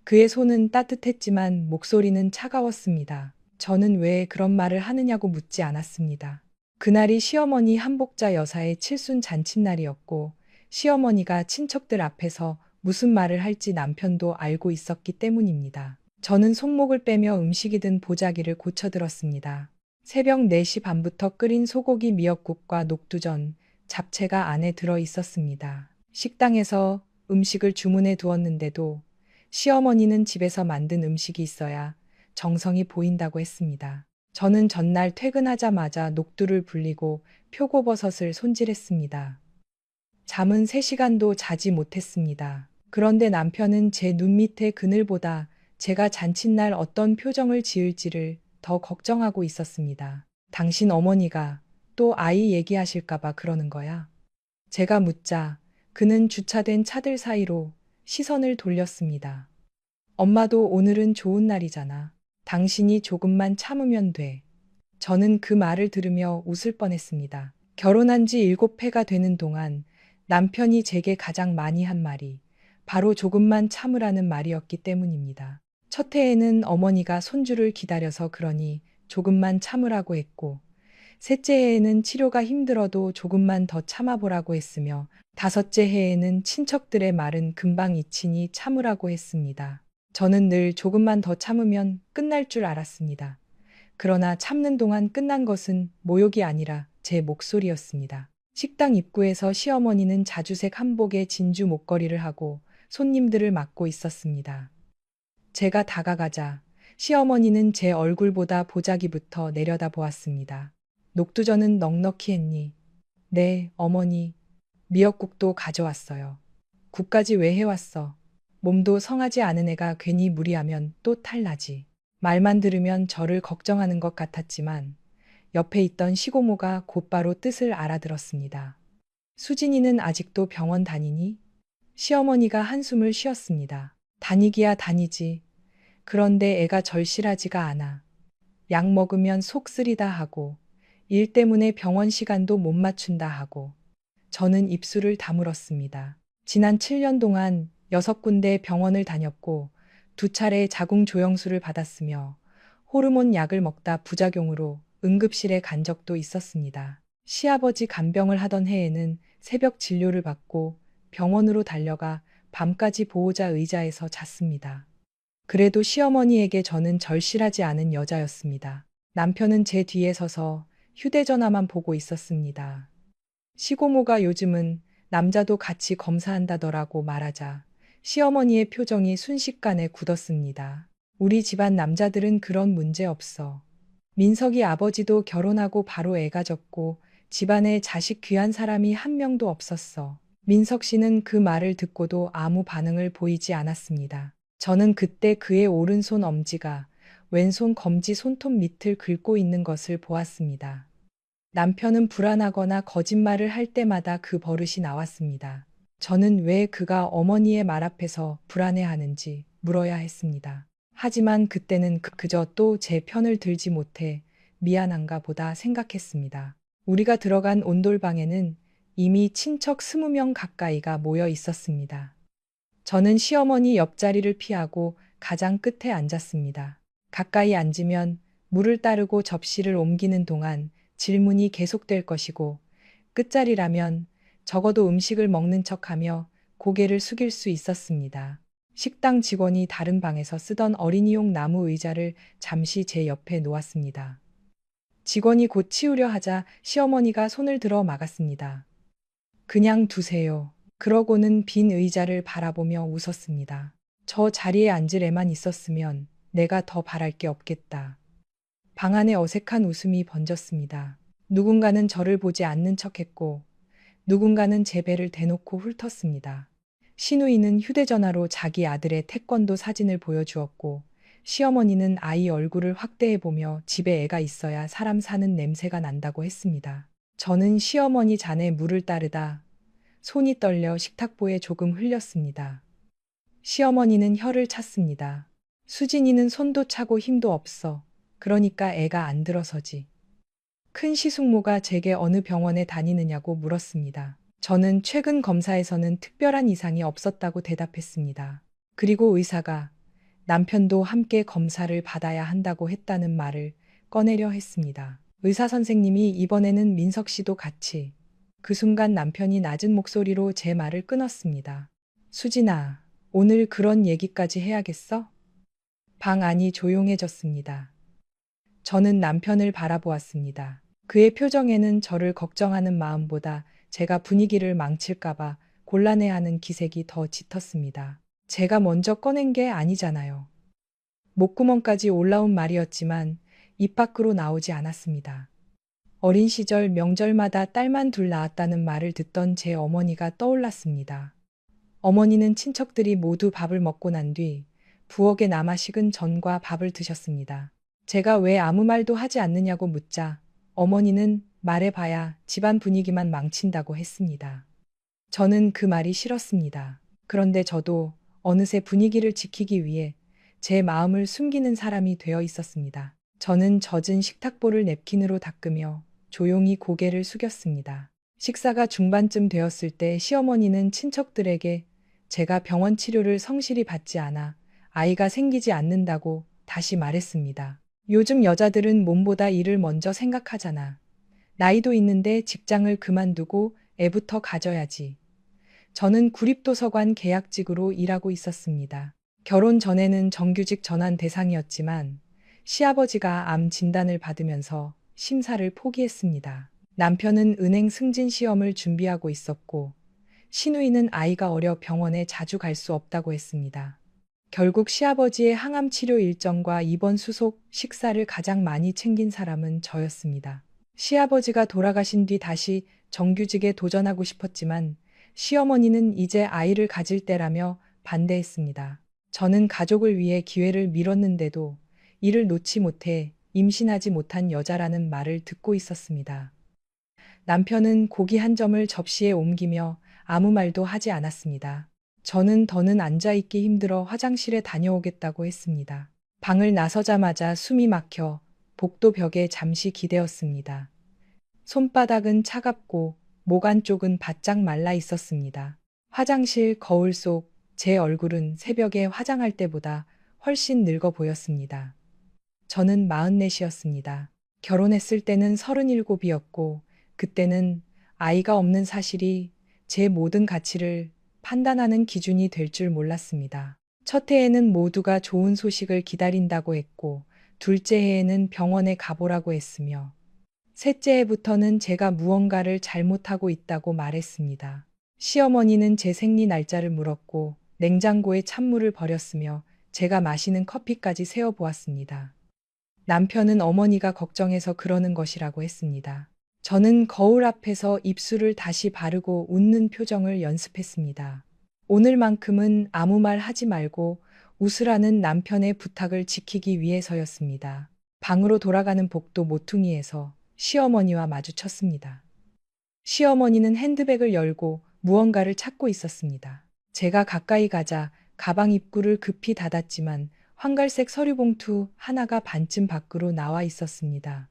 그의 손은 따뜻했지만 목소리는 차가웠습니다. 저는 왜 그런 말을 하느냐고 묻지 않았습니다. 그날이 시어머니 한복자 여사의 칠순 잔칫날이었고 시어머니가 친척들 앞에서 무슨 말을 할지 남편도 알고 있었기 때문입니다. 저는 손목을 빼며 음식이 든 보자기를 고쳐들었습니다. 새벽 4시 반부터 끓인 소고기 미역국과 녹두전, 잡채가 안에 들어 있었습니다. 식당에서 음식을 주문해 두었는데도 시어머니는 집에서 만든 음식이 있어야 정성이 보인다고 했습니다. 저는 전날 퇴근하자마자 녹두를 불리고 표고버섯을 손질했습니다. 잠은 3시간도 자지 못했습니다. 그런데 남편은 제 눈 밑의 그늘보다 제가 잔칫날 어떤 표정을 지을지를 더 걱정하고 있었습니다. 당신 어머니가 또 아이 얘기하실까봐 그러는 거야? 제가 묻자 그는 주차된 차들 사이로 시선을 돌렸습니다. 엄마도 오늘은 좋은 날이잖아. 당신이 조금만 참으면 돼. 저는 그 말을 들으며 웃을 뻔했습니다. 결혼한 지 7회가 되는 동안 남편이 제게 가장 많이 한 말이 바로 조금만 참으라는 말이었기 때문입니다. 첫 해에는 어머니가 손주를 기다려서 그러니 조금만 참으라고 했고, 셋째 해에는 치료가 힘들어도 조금만 더 참아보라고 했으며, 다섯째 해에는 친척들의 말은 금방 잊히니 참으라고 했습니다. 저는 늘 조금만 더 참으면 끝날 줄 알았습니다. 그러나 참는 동안 끝난 것은 모욕이 아니라 제 목소리였습니다. 식당 입구에서 시어머니는 자주색 한복에 진주 목걸이를 하고 손님들을 맞고 있었습니다. 제가 다가가자 시어머니는 제 얼굴보다 보자기부터 내려다 보았습니다. 녹두전은 넉넉히 했니? 네, 어머니. 미역국도 가져왔어요. 국까지 왜 해왔어? 몸도 성하지 않은 애가 괜히 무리하면 또 탈나지. 말만 들으면 저를 걱정하는 것 같았지만 옆에 있던 시고모가 곧바로 뜻을 알아들었습니다. 수진이는 아직도 병원 다니니? 시어머니가 한숨을 쉬었습니다. 다니기야 다니지. 그런데 애가 절실하지가 않아. 약 먹으면 속 쓰리다 하고 일 때문에 병원 시간도 못 맞춘다 하고. 저는 입술을 다물었습니다. 지난 7년 동안 6군데 병원을 다녔고 2차례 자궁 조영수를 받았으며 호르몬 약을 먹다 부작용으로 응급실에 간 적도 있었습니다. 시아버지 간병을 하던 해에는 새벽 진료를 받고 병원으로 달려가 밤까지 보호자 의자에서 잤습니다. 그래도 시어머니에게 저는 절실하지 않은 여자였습니다. 남편은 제 뒤에 서서 휴대전화만 보고 있었습니다. 시고모가 요즘은 남자도 같이 검사한다더라고 말하자 시어머니의 표정이 순식간에 굳었습니다. 우리 집안 남자들은 그런 문제 없어. 민석이 아버지도 결혼하고 바로 애 가졌고 집안에 자식 귀한 사람이 한 명도 없었어. 민석 씨는 그 말을 듣고도 아무 반응을 보이지 않았습니다. 저는 그때 그의 오른손 엄지가 왼손 검지 손톱 밑을 긁고 있는 것을 보았습니다. 남편은 불안하거나 거짓말을 할 때마다 그 버릇이 나왔습니다. 저는 왜 그가 어머니의 말 앞에서 불안해하는지 물어야 했습니다. 하지만 그때는 그저 또 제 편을 들지 못해 미안한가 보다 생각했습니다. 우리가 들어간 온돌방에는 이미 친척 20명 가까이가 모여 있었습니다. 저는 시어머니 옆자리를 피하고 가장 끝에 앉았습니다. 가까이 앉으면 물을 따르고 접시를 옮기는 동안 질문이 계속될 것이고 끝자리라면 적어도 음식을 먹는 척하며 고개를 숙일 수 있었습니다. 식당 직원이 다른 방에서 쓰던 어린이용 나무 의자를 잠시 제 옆에 놓았습니다. 직원이 곧 치우려 하자 시어머니가 손을 들어 막았습니다. 그냥 두세요. 그러고는 빈 의자를 바라보며 웃었습니다. 저 자리에 앉을 애만 있었으면 내가 더 바랄 게 없겠다. 방 안에 어색한 웃음이 번졌습니다. 누군가는 저를 보지 않는 척했고 누군가는 제 배를 대놓고 훑었습니다. 시누이는 휴대전화로 자기 아들의 태권도 사진을 보여주었고 시어머니는 아이 얼굴을 확대해보며 집에 애가 있어야 사람 사는 냄새가 난다고 했습니다. 저는 시어머니 잔에 물을 따르다 손이 떨려 식탁보에 조금 흘렸습니다. 시어머니는 혀를 찼습니다. 수진이는 손도 차고 힘도 없어. 그러니까 애가 안 들어서지. 큰 시숙모가 제게 어느 병원에 다니느냐고 물었습니다. 저는 최근 검사에서는 특별한 이상이 없었다고 대답했습니다. 그리고 의사가 남편도 함께 검사를 받아야 한다고 했다는 말을 꺼내려 했습니다. 의사 선생님이 이번에는 민석 씨도 같이. 그 순간 남편이 낮은 목소리로 제 말을 끊었습니다. 수진아, 오늘 그런 얘기까지 해야겠어? 방 안이 조용해졌습니다. 저는 남편을 바라보았습니다. 그의 표정에는 저를 걱정하는 마음보다 제가 분위기를 망칠까봐 곤란해하는 기색이 더 짙었습니다. 제가 먼저 꺼낸 게 아니잖아요. 목구멍까지 올라온 말이었지만 입 밖으로 나오지 않았습니다. 어린 시절 명절마다 딸만 둘 낳았다는 말을 듣던 제 어머니가 떠올랐습니다. 어머니는 친척들이 모두 밥을 먹고 난 뒤 부엌에 남아 식은 전과 밥을 드셨습니다. 제가 왜 아무 말도 하지 않느냐고 묻자 어머니는 말해봐야 집안 분위기만 망친다고 했습니다. 저는 그 말이 싫었습니다. 그런데 저도 어느새 분위기를 지키기 위해 제 마음을 숨기는 사람이 되어 있었습니다. 저는 젖은 식탁보를 냅킨으로 닦으며 조용히 고개를 숙였습니다. 식사가 중반쯤 되었을 때 시어머니는 친척들에게 제가 병원 치료를 성실히 받지 않아 아이가 생기지 않는다고 다시 말했습니다. 요즘 여자들은 몸보다 일을 먼저 생각하잖아. 나이도 있는데 직장을 그만두고 애부터 가져야지. 저는 구립도서관 계약직으로 일하고 있었습니다. 결혼 전에는 정규직 전환 대상이었지만 시아버지가 암 진단을 받으면서 심사를 포기했습니다. 남편은 은행 승진 시험을 준비하고 있었고 시누이는 아이가 어려 병원에 자주 갈 수 없다고 했습니다. 결국 시아버지의 항암 치료 일정과 입원 수속 식사를 가장 많이 챙긴 사람은 저였습니다. 시아버지가 돌아가신 뒤 다시 정규직에 도전하고 싶었지만 시어머니는 이제 아이를 가질 때라며 반대했습니다. 저는 가족을 위해 기회를 미뤘는데도 이를 놓지 못해 임신하지 못한 여자라는 말을 듣고 있었습니다. 남편은 고기 한 점을 접시에 옮기며 아무 말도 하지 않았습니다. 저는 더는 앉아있기 힘들어 화장실에 다녀오겠다고 했습니다. 방을 나서자마자 숨이 막혀 복도 벽에 잠시 기대었습니다. 손바닥은 차갑고 목 안쪽은 바짝 말라 있었습니다. 화장실 거울 속 제 얼굴은 새벽에 화장할 때보다 훨씬 늙어 보였습니다. 저는 44이었습니다. 결혼했을 때는 37이었고 그때는 아이가 없는 사실이 제 모든 가치를 판단하는 기준이 될 줄 몰랐습니다. 첫 해에는 모두가 좋은 소식을 기다린다고 했고 둘째 해에는 병원에 가보라고 했으며 셋째 해부터는 제가 무언가를 잘못하고 있다고 말했습니다. 시어머니는 제 생리 날짜를 물었고 냉장고에 찬물을 버렸으며 제가 마시는 커피까지 세어보았습니다. 남편은 어머니가 걱정해서 그러는 것이라고 했습니다. 저는 거울 앞에서 입술을 다시 바르고 웃는 표정을 연습했습니다. 오늘만큼은 아무 말 하지 말고 웃으라는 남편의 부탁을 지키기 위해서였습니다. 방으로 돌아가는 복도 모퉁이에서 시어머니와 마주쳤습니다. 시어머니는 핸드백을 열고 무언가를 찾고 있었습니다. 제가 가까이 가자 가방 입구를 급히 닫았지만 황갈색 서류 봉투 하나가 반쯤 밖으로 나와 있었습니다.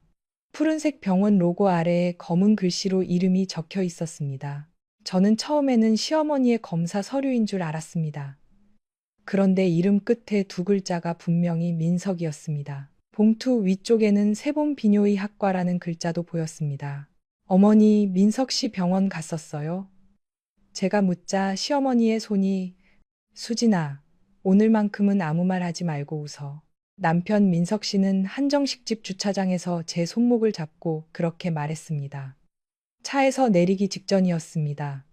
푸른색 병원 로고 아래에 검은 글씨로 이름이 적혀 있었습니다. 저는 처음에는 시어머니의 검사 서류인 줄 알았습니다. 그런데 이름 끝에 두 글자가 분명히 민석이었습니다. 봉투 위쪽에는 세봄 비뇨의 학과라는 글자도 보였습니다. 어머니, 민석 씨 병원 갔었어요? 제가 묻자 시어머니의 손이 수진아, 오늘만큼은 아무 말 하지 말고 웃어. 남편 민석 씨는 한정식집 주차장에서 제 손목을 잡고 그렇게 말했습니다. 차에서 내리기 직전이었습니다.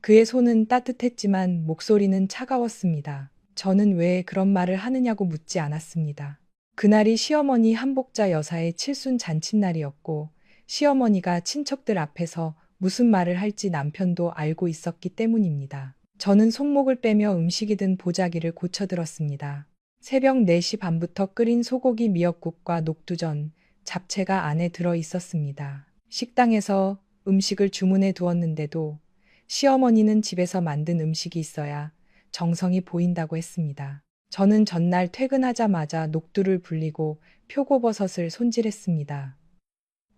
그의 손은 따뜻했지만 목소리는 차가웠습니다. 저는 왜 그런 말을 하느냐고 묻지 않았습니다. 그날이 시어머니 한복자 여사의 칠순 잔칫날이었고 시어머니가 친척들 앞에서 무슨 말을 할지 남편도 알고 있었기 때문입니다. 저는 손목을 빼며 음식이 든 보자기를 고쳐들었습니다. 새벽 4시 반부터 끓인 소고기 미역국과 녹두전, 잡채가 안에 들어 있었습니다. 식당에서 음식을 주문해 두었는데도 시어머니는 집에서 만든 음식이 있어야 정성이 보인다고 했습니다. 저는 전날 퇴근하자마자 녹두를 불리고 표고버섯을 손질했습니다.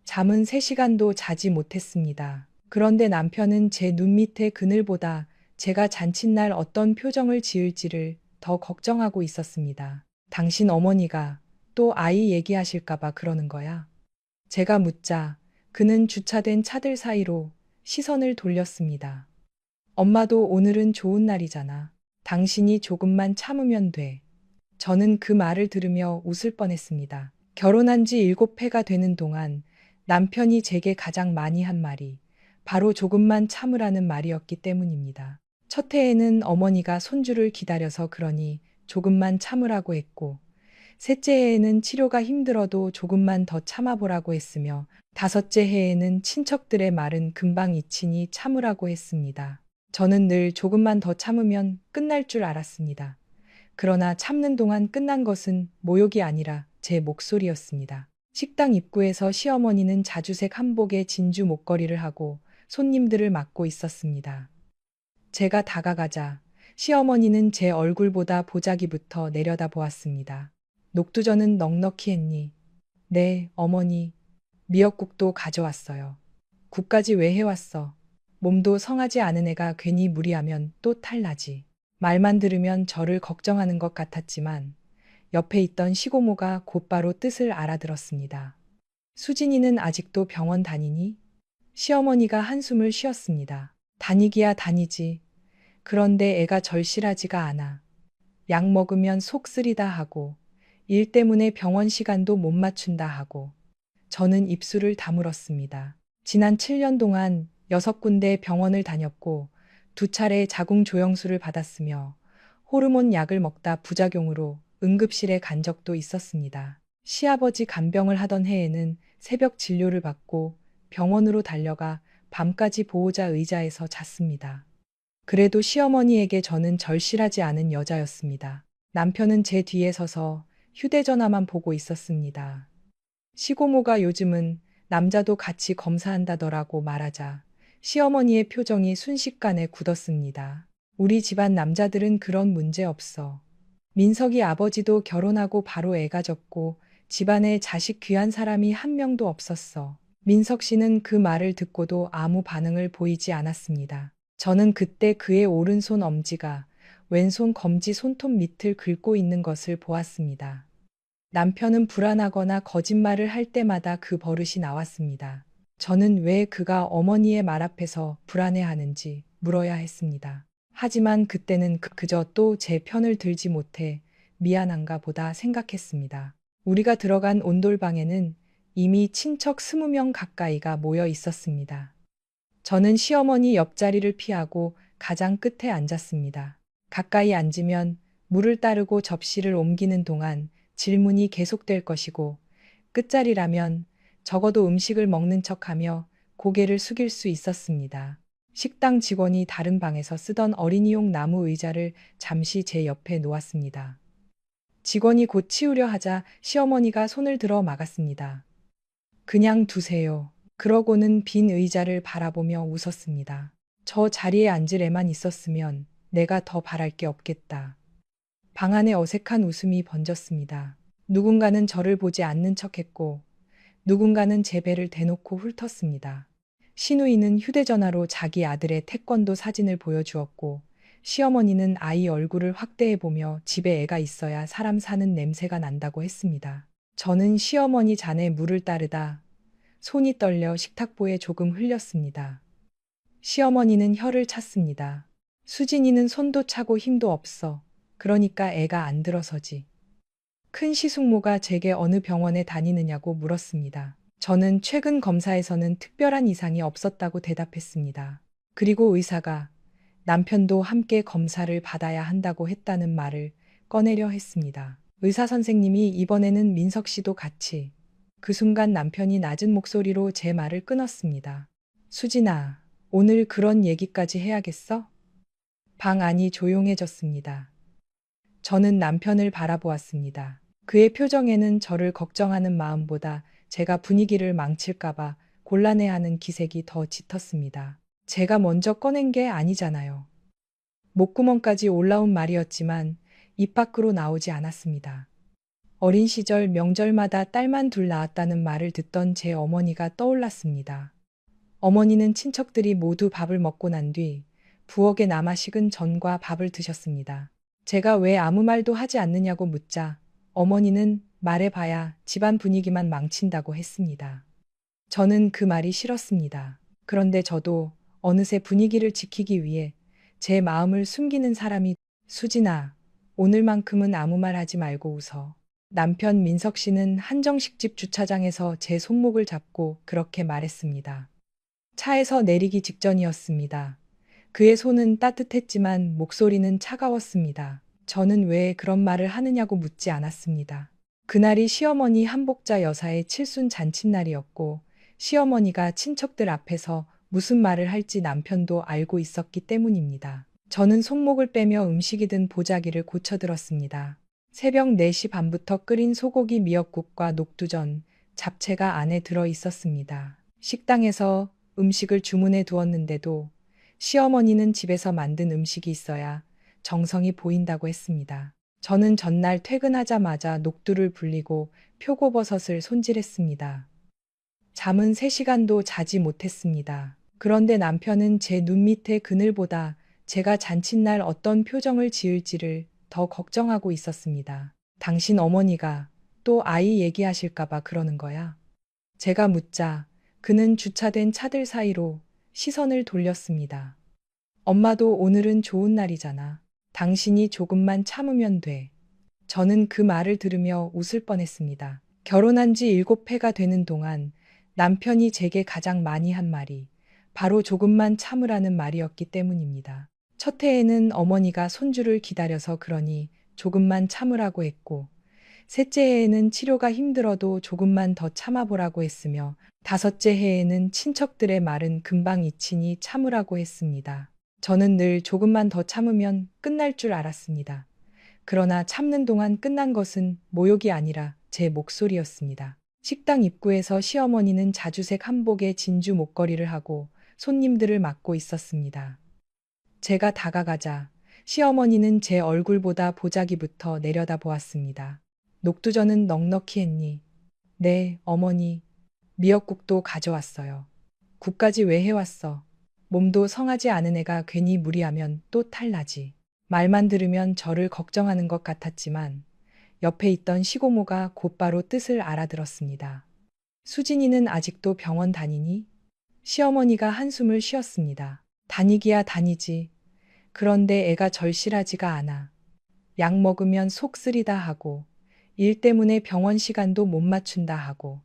잠은 3시간도 자지 못했습니다. 그런데 남편은 제 눈 밑의 그늘보다 제가 잔칫날 어떤 표정을 지을지를 더 걱정하고 있었습니다. 당신 어머니가 또 아이 얘기하실까봐 그러는 거야? 제가 묻자 그는 주차된 차들 사이로 시선을 돌렸습니다. 엄마도 오늘은 좋은 날이잖아. 당신이 조금만 참으면 돼. 저는 그 말을 들으며 웃을 뻔했습니다. 결혼한 지 7회가 되는 동안 남편이 제게 가장 많이 한 말이 바로 조금만 참으라는 말이었기 때문입니다. 첫 해에는 어머니가 손주를 기다려서 그러니 조금만 참으라고 했고 셋째 해에는 치료가 힘들어도 조금만 더 참아보라고 했으며 다섯째 해에는 친척들의 말은 금방 잊히니 참으라고 했습니다. 저는 늘 조금만 더 참으면 끝날 줄 알았습니다. 그러나 참는 동안 끝난 것은 모욕이 아니라 제 목소리였습니다. 식당 입구에서 시어머니는 자주색 한복에 진주 목걸이를 하고 손님들을 맞고 있었습니다. 제가 다가가자 시어머니는 제 얼굴보다 보자기부터 내려다 보았습니다. 녹두전은 넉넉히 했니? 네, 어머니. 미역국도 가져왔어요. 국까지 왜 해왔어? 몸도 성하지 않은 애가 괜히 무리하면 또 탈나지. 말만 들으면 저를 걱정하는 것 같았지만 옆에 있던 시고모가 곧바로 뜻을 알아들었습니다. 수진이는 아직도 병원 다니니? 시어머니가 한숨을 쉬었습니다. 다니기야 다니지. 그런데 애가 절실하지가 않아. 약 먹으면 속 쓰리다 하고 일 때문에 병원 시간도 못 맞춘다 하고 저는 입술을 다물었습니다. 지난 7년 동안 6군데 병원을 다녔고 2차례 자궁 조영수를 받았으며 호르몬 약을 먹다 부작용으로 응급실에 간 적도 있었습니다. 시아버지 간병을 하던 해에는 새벽 진료를 받고 병원으로 달려가 밤까지 보호자 의자에서 잤습니다. 그래도 시어머니에게 저는 절실하지 않은 여자였습니다. 남편은 제 뒤에 서서 휴대전화만 보고 있었습니다. 시고모가 요즘은 남자도 같이 검사한다더라고 말하자 시어머니의 표정이 순식간에 굳었습니다. 우리 집안 남자들은 그런 문제 없어. 민석이 아버지도 결혼하고 바로 애 가졌고 집안에 자식 귀한 사람이 한 명도 없었어. 민석 씨는 그 말을 듣고도 아무 반응을 보이지 않았습니다. 저는 그때 그의 오른손 엄지가 왼손 검지 손톱 밑을 긁고 있는 것을 보았습니다. 남편은 불안하거나 거짓말을 할 때마다 그 버릇이 나왔습니다. 저는 왜 그가 어머니의 말 앞에서 불안해하는지 물어야 했습니다. 하지만 그때는 그저 또 제 편을 들지 못해 미안한가 보다 생각했습니다. 우리가 들어간 온돌방에는 이미 친척 20명 가까이가 모여 있었습니다. 저는 시어머니 옆자리를 피하고 가장 끝에 앉았습니다. 가까이 앉으면 물을 따르고 접시를 옮기는 동안 질문이 계속될 것이고 끝자리라면 적어도 음식을 먹는 척하며 고개를 숙일 수 있었습니다. 식당 직원이 다른 방에서 쓰던 어린이용 나무 의자를 잠시 제 옆에 놓았습니다. 직원이 곧 치우려 하자 시어머니가 손을 들어 막았습니다. 그냥 두세요. 그러고는 빈 의자를 바라보며 웃었습니다. 저 자리에 앉을 애만 있었으면 내가 더 바랄 게 없겠다. 방 안에 어색한 웃음이 번졌습니다. 누군가는 저를 보지 않는 척했고 누군가는 제 배를 대놓고 훑었습니다. 시누이는 휴대전화로 자기 아들의 태권도 사진을 보여주었고 시어머니는 아이 얼굴을 확대해보며 집에 애가 있어야 사람 사는 냄새가 난다고 했습니다. 저는 시어머니 잔에 물을 따르다 손이 떨려 식탁보에 조금 흘렸습니다. 시어머니는 혀를 찼습니다. 수진이는 손도 차고 힘도 없어. 그러니까 애가 안 들어서지. 큰 시숙모가 제게 어느 병원에 다니느냐고 물었습니다. 저는 최근 검사에서는 특별한 이상이 없었다고 대답했습니다. 그리고 의사가 남편도 함께 검사를 받아야 한다고 했다는 말을 꺼내려 했습니다. 의사 선생님이 이번에는 민석 씨도 같이. 그 순간 남편이 낮은 목소리로 제 말을 끊었습니다. 수진아, 오늘 그런 얘기까지 해야겠어? 방 안이 조용해졌습니다. 저는 남편을 바라보았습니다. 그의 표정에는 저를 걱정하는 마음보다 제가 분위기를 망칠까봐 곤란해하는 기색이 더 짙었습니다. 제가 먼저 꺼낸 게 아니잖아요. 목구멍까지 올라온 말이었지만 입 밖으로 나오지 않았습니다. 어린 시절 명절마다 딸만 둘 낳았다는 말을 듣던 제 어머니가 떠올랐습니다. 어머니는 친척들이 모두 밥을 먹고 난 뒤 부엌에 남아 식은 전과 밥을 드셨습니다. 제가 왜 아무 말도 하지 않느냐고 묻자 어머니는 말해봐야 집안 분위기만 망친다고 했습니다. 저는 그 말이 싫었습니다. 그런데 저도 어느새 분위기를 지키기 위해 제 마음을 숨기는 사람이 수진아, 오늘만큼은 아무 말 하지 말고 웃어. 남편 민석 씨는 한정식집 주차장에서 제 손목을 잡고 그렇게 말했습니다. 차에서 내리기 직전이었습니다. 그의 손은 따뜻했지만 목소리는 차가웠습니다. 저는 왜 그런 말을 하느냐고 묻지 않았습니다. 그날이 시어머니 한복자 여사의 칠순 잔칫날이었고 시어머니가 친척들 앞에서 무슨 말을 할지 남편도 알고 있었기 때문입니다. 저는 손목을 빼며 음식이 든 보자기를 고쳐들었습니다. 새벽 4시 반부터 끓인 소고기 미역국과 녹두전, 잡채가 안에 들어 있었습니다. 식당에서 음식을 주문해 두었는데도 시어머니는 집에서 만든 음식이 있어야 정성이 보인다고 했습니다. 저는 전날 퇴근하자마자 녹두를 불리고 표고버섯을 손질했습니다. 잠은 3시간도 자지 못했습니다. 그런데 남편은 제 눈 밑의 그늘보다 제가 잔칫날 어떤 표정을 지을지를 더 걱정하고 있었습니다. 당신 어머니가 또 아이 얘기하실까봐 그러는 거야? 제가 묻자 그는 주차된 차들 사이로 시선을 돌렸습니다. 엄마도 오늘은 좋은 날이잖아. 당신이 조금만 참으면 돼. 저는 그 말을 들으며 웃을 뻔했습니다. 결혼한 지 7회가 되는 동안 남편이 제게 가장 많이 한 말이 바로 조금만 참으라는 말이었기 때문입니다. 첫 해에는 어머니가 손주를 기다려서 그러니 조금만 참으라고 했고, 셋째 해에는 치료가 힘들어도 조금만 더 참아보라고 했으며, 다섯째 해에는 친척들의 말은 금방 잊히니 참으라고 했습니다. 저는 늘 조금만 더 참으면 끝날 줄 알았습니다. 그러나 참는 동안 끝난 것은 모욕이 아니라 제 목소리였습니다. 식당 입구에서 시어머니는 자주색 한복에 진주 목걸이를 하고 손님들을 맞고 있었습니다. 제가 다가가자 시어머니는 제 얼굴보다 보자기부터 내려다 보았습니다. 녹두전은 넉넉히 했니? 네, 어머니. 미역국도 가져왔어요. 국까지 왜 해왔어? 몸도 성하지 않은 애가 괜히 무리하면 또 탈나지. 말만 들으면 저를 걱정하는 것 같았지만 옆에 있던 시고모가 곧바로 뜻을 알아들었습니다. 수진이는 아직도 병원 다니니? 시어머니가 한숨을 쉬었습니다. 다니기야 다니지. 그런데 애가 절실하지가 않아. 약 먹으면 속 쓰리다 하고 일 때문에 병원 시간도 못 맞춘다 하고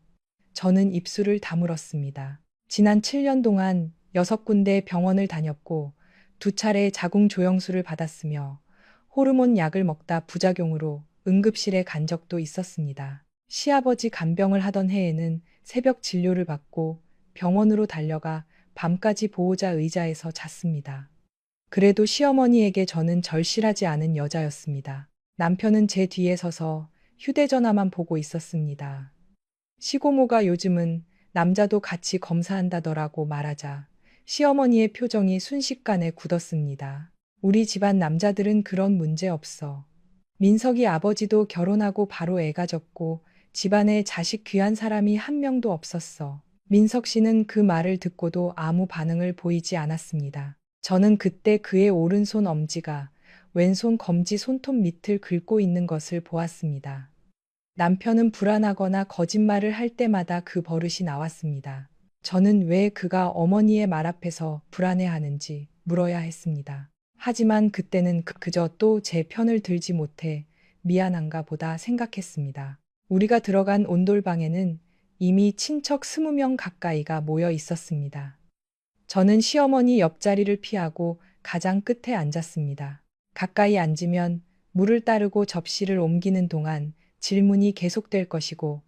저는 입술을 다물었습니다. 지난 7년 동안 6군데 병원을 다녔고 2차례 자궁 조영수를 받았으며 호르몬 약을 먹다 부작용으로 응급실에 간 적도 있었습니다. 시아버지 간병을 하던 해에는 새벽 진료를 받고 병원으로 달려가 밤까지 보호자 의자에서 잤습니다. 그래도 시어머니에게 저는 절실하지 않은 여자였습니다. 남편은 제 뒤에 서서 휴대전화만 보고 있었습니다. 시고모가 요즘은 남자도 같이 검사한다더라고 말하자 시어머니의 표정이 순식간에 굳었습니다. 우리 집안 남자들은 그런 문제 없어. 민석이 아버지도 결혼하고 바로 애 가졌고 집안에 자식 귀한 사람이 한 명도 없었어. 민석 씨는 그 말을 듣고도 아무 반응을 보이지 않았습니다. 저는 그때 그의 오른손 엄지가 왼손 검지 손톱 밑을 긁고 있는 것을 보았습니다. 남편은 불안하거나 거짓말을 할 때마다 그 버릇이 나왔습니다. 저는 왜 그가 어머니의 말 앞에서 불안해하는지 물어야 했습니다. 하지만 그때는 그저 또 제 편을 들지 못해 미안한가 보다 생각했습니다. 우리가 들어간 온돌방에는 이미 친척 20명 가까이가 모여 있었습니다. 저는 시어머니 옆자리를 피하고 가장 끝에 앉았습니다. 가까이 앉으면 물을 따르고 접시를 옮기는 동안 질문이 계속될 것이고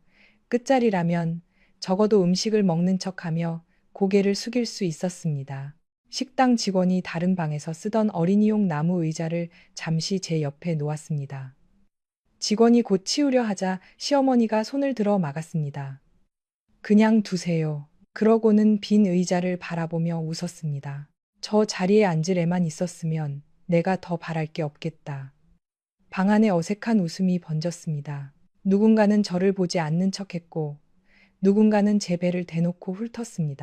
끝자리라면 적어도 음식을 먹는 척하며 고개를 숙일 수 있었습니다. 식당 직원이 다른 방에서 쓰던 어린이용 나무 의자를 잠시 제 옆에 놓았습니다. 직원이 곧 치우려 하자 시어머니가 손을 들어 막았습니다. 그냥 두세요. 그러고는 빈 의자를 바라보며 웃었습니다. 저 자리에 앉을 애만 있었으면 내가 더 바랄 게 없겠다. 방 안에 어색한 웃음이 번졌습니다. 누군가는 저를 보지 않는 척했고 누군가는 제 배를 대놓고 훑었습니다.